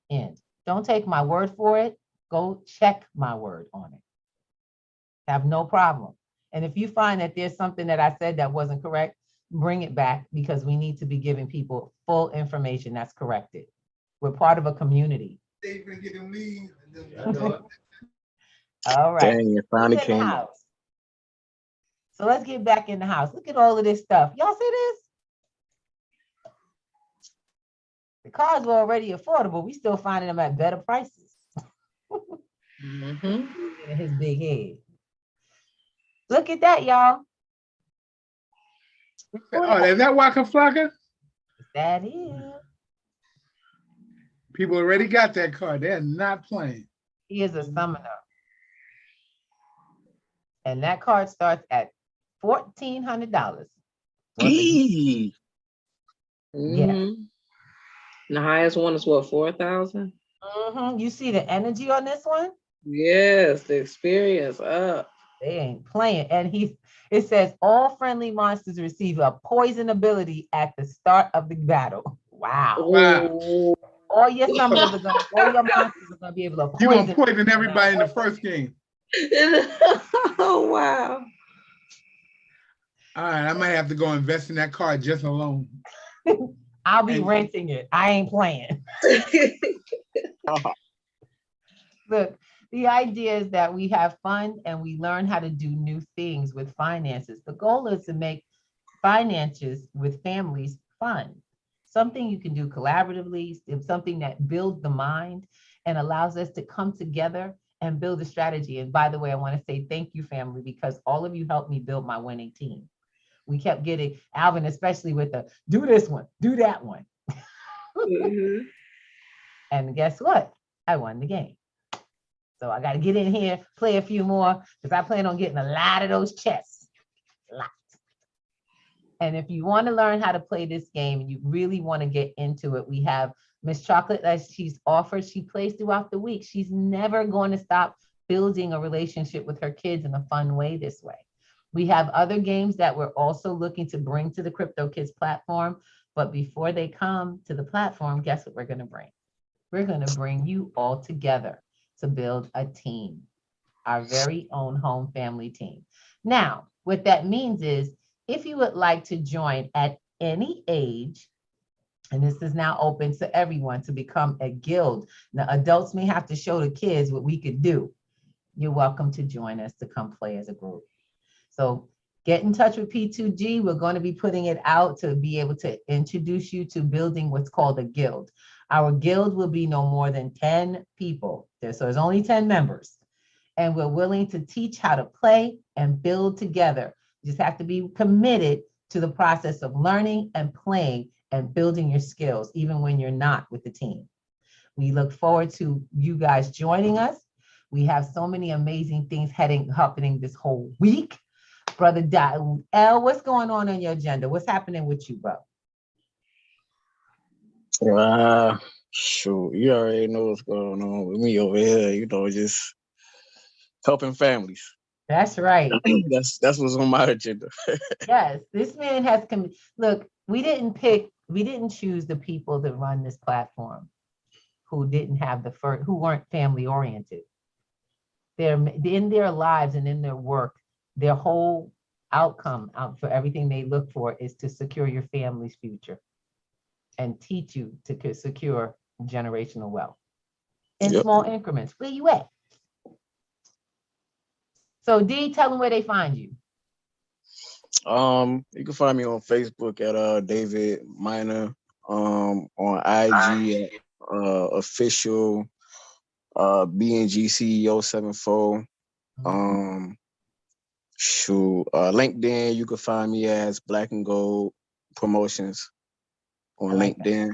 in. Don't take my word for it. Go check my word on it. Have no problem. And if you find that there's something that I said that wasn't correct, bring it back, because we need to be giving people full information that's corrected. We're part of a community. All right. Dang, it finally Who's in the came. house? So let's get back in the house. Look at all of this stuff. Y'all see this? The cars were already affordable. We still finding them at better prices. His big head. Look at that, y'all. Oh, is that Waka Flocka? That is. People already got that card. They're not playing. He is a summoner. And that card starts at $1,400. Yeah. The highest one is what, 4,000? You see the energy on this one? Yes, the experience up. They ain't playing. And it says all friendly monsters receive a poison ability at the start of the battle. Wow. Wow. All your summoners all your monsters are gonna be able to You poison. gonna poison everybody in the first game. Oh, wow. All right, I might have to go invest in that card just alone. I'll be renting it. I ain't playing. Look, the idea is that we have fun and we learn how to do new things with finances. The goal is to make finances with families fun. Something you can do collaboratively, something that builds the mind and allows us to come together and build a strategy. And by the way, I want to say thank you, family, because all of you helped me build my winning team. We kept getting Alvin, especially with the do this one, do that one. And guess what? I won the game. So I got to get in here, play a few more, because I plan on getting a lot of those chests. Lots. And if you want to learn how to play this game and you really want to get into it, we have Miss Chocolate, as she's offered, she plays throughout the week. She's never going to stop building a relationship with her kids in a fun way this way. We have other games that we're also looking to bring to the Krypto Kidz platform. But before they come to the platform, guess what we're going to bring? We're going to bring you all together to build a team, our very own home family team. Now, what that means is if you would like to join at any age, and this is now open to everyone to become a guild. Now, adults may have to show the kids what we could do. You're welcome to join us to come play as a group. So get in touch with P2G. We're going to be putting it out to be able to introduce you to building what's called a guild. Our guild will be no more than 10 people. So there's only 10 members. And we're willing to teach how to play and build together. You just have to be committed to the process of learning and playing and building your skills, even when you're not with the team. We look forward to you guys joining us. We have so many amazing things happening this whole week. Brother L, what's going on your agenda? What's happening with you, bro? Shoot, you already know what's going on with me over here, you know, just helping families. That's right. That's what's on my agenda. Yes, this man has look, we didn't choose the people that run this platform who didn't have who weren't family oriented. They're in their lives and in their work, their whole outcome for everything they look for is to secure your family's future and teach you to secure generational wealth in small increments. Where you at? So D, tell them where they find you. You can find me on Facebook at David Minor, on IG at official BNG CEO 74. LinkedIn, you can find me as Black and Gold Promotions on LinkedIn.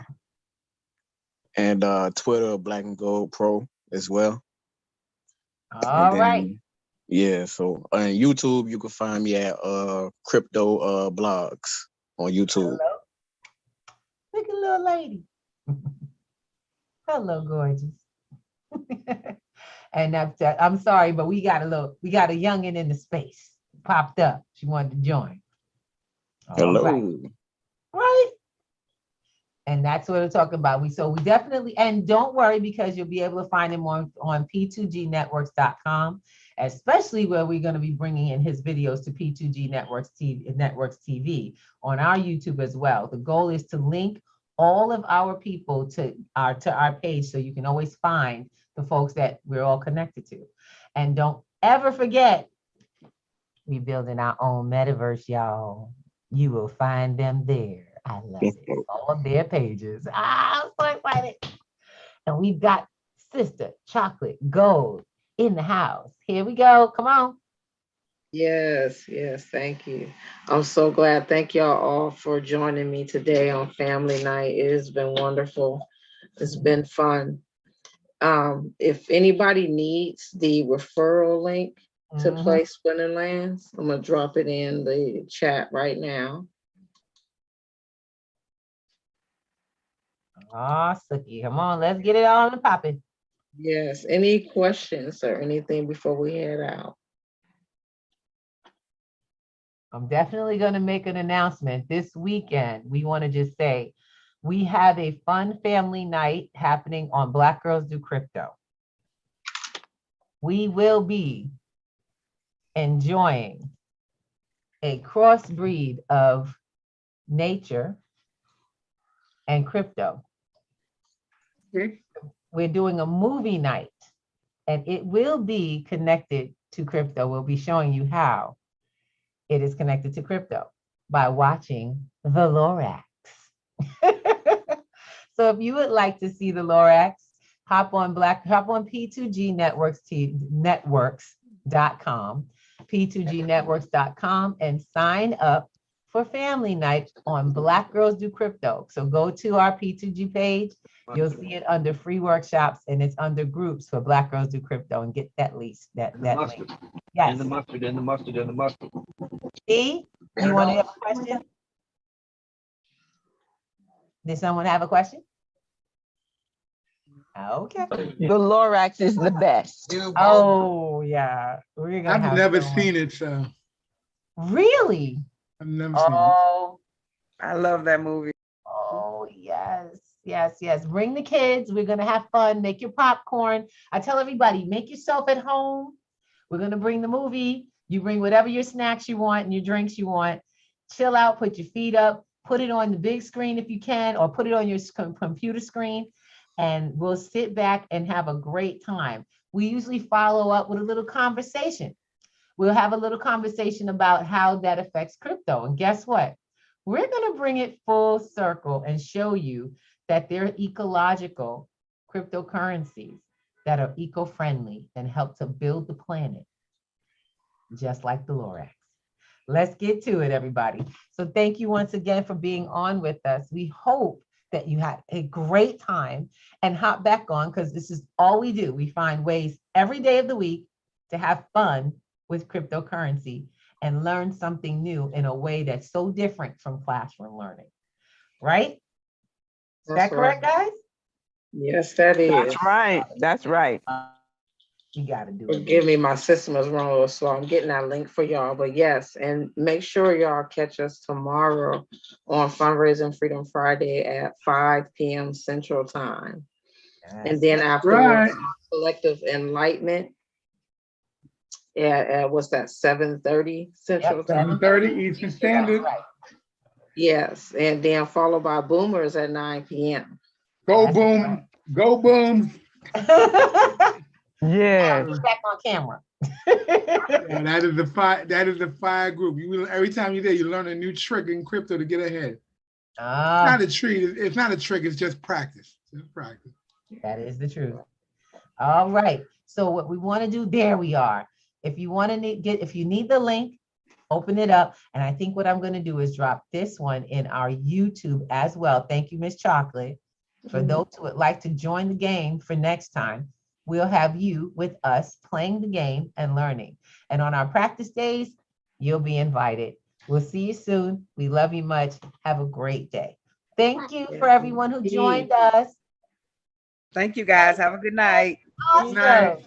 And Twitter, Black and Gold Pro as well. All right. Yeah, so on YouTube, you can find me at Krypto Blogs on YouTube. Hello. Look at little lady. Hello, gorgeous. And I'm sorry, but we got a youngin' in the space. Popped up. She wanted to join. Hello. Right. And that's what we're talking about. So we definitely, and don't worry, because you'll be able to find him on p2gnetworks.com, especially where we're going to be bringing in his videos to P2G Networks TV on our YouTube as well. The goal is to link all of our people to our page, so you can always find the folks that we're all connected to. And don't ever forget, we're building our own metaverse, y'all. You will find them there. I love it. All of their pages. I'm so excited. And we've got Sister Chocolate Gold in the house. Here we go. Come on. Yes, thank you. I'm so glad. Thank y'all all for joining me today on Family Night. It has been wonderful. It's been fun. If anybody needs the referral link to play Spinning Lands, I'm gonna drop it in the chat right now. Suki, come on, let's get it on and popping. Yes. Any questions or anything before we head out? I'm definitely going to make an announcement this weekend. We want to just say we have a fun family night happening on Black Girls Do Crypto. We will be enjoying a crossbreed of nature and crypto. We're doing a movie night, and it will be connected to crypto. We'll be showing you how it is connected to crypto by watching the Lorax. So if you would like to see the Lorax, hop on P2G networks.com, p2gnetworks.com, and sign up for family night on Black Girls Do Crypto. So go to our P2G page. You'll see it under free workshops, and it's under groups for Black Girls Do Crypto, and get that link. That link. Yes. And the mustard. E, you want to have a question? Did someone have a question? Okay. The Lorax is the best. Oh yeah, we're gonna. I've never seen it, so. Really? I've never seen it. Oh, I love that movie. Oh yes. Bring the kids. We're gonna have fun. Make your popcorn. I tell everybody, make yourself at home. We're gonna bring the movie. You bring whatever your snacks you want and your drinks you want. Chill out. Put your feet up. Put it on the big screen if you can, or put it on your computer screen. And we'll sit back and have a great time. We usually follow up with a little conversation. We'll have a little conversation about how that affects crypto. And guess what? We're going to bring it full circle and show you that there are ecological cryptocurrencies that are eco-friendly and help to build the planet, just like the Lorax. Let's get to it, everybody. So thank you once again for being on with us. We hope that you had a great time, and hop back on, because this is all we do. We find ways every day of the week to have fun with cryptocurrency and learn something new in a way that's so different from classroom learning, right? Is that correct, guys? Yes, that is. That's right. You got to do it. Forgive me, my system is wrong, so I'm getting that link for y'all. But yes, and make sure y'all catch us tomorrow on Fundraising Freedom Friday at 5 p.m. Central Time. Yes. And then afterwards, Collective Enlightenment at what's that, 7:30 Central Time? 7:30 Eastern Standard. Yes, and then followed by Boomers at 9 p.m. Go Boom, go Boom. Yeah. Back on camera. Yeah, that is the fire group. Every time you're there, you learn a new trick in crypto to get ahead. It's not a treat. It's not a trick. It's just practice. Just practice. That is the truth. All right. So what we want to do, there we are. If you want to if you need the link, open it up. And I think what I'm going to do is drop this one in our YouTube as well. Thank you, Miss Chocolate. For those who would like to join the game for next time, we'll have you with us playing the game and learning. And on our practice days, you'll be invited. We'll see you soon. We love you much. Have a great day. Thank you for everyone who joined us. Thank you, guys. Have a good night. Awesome.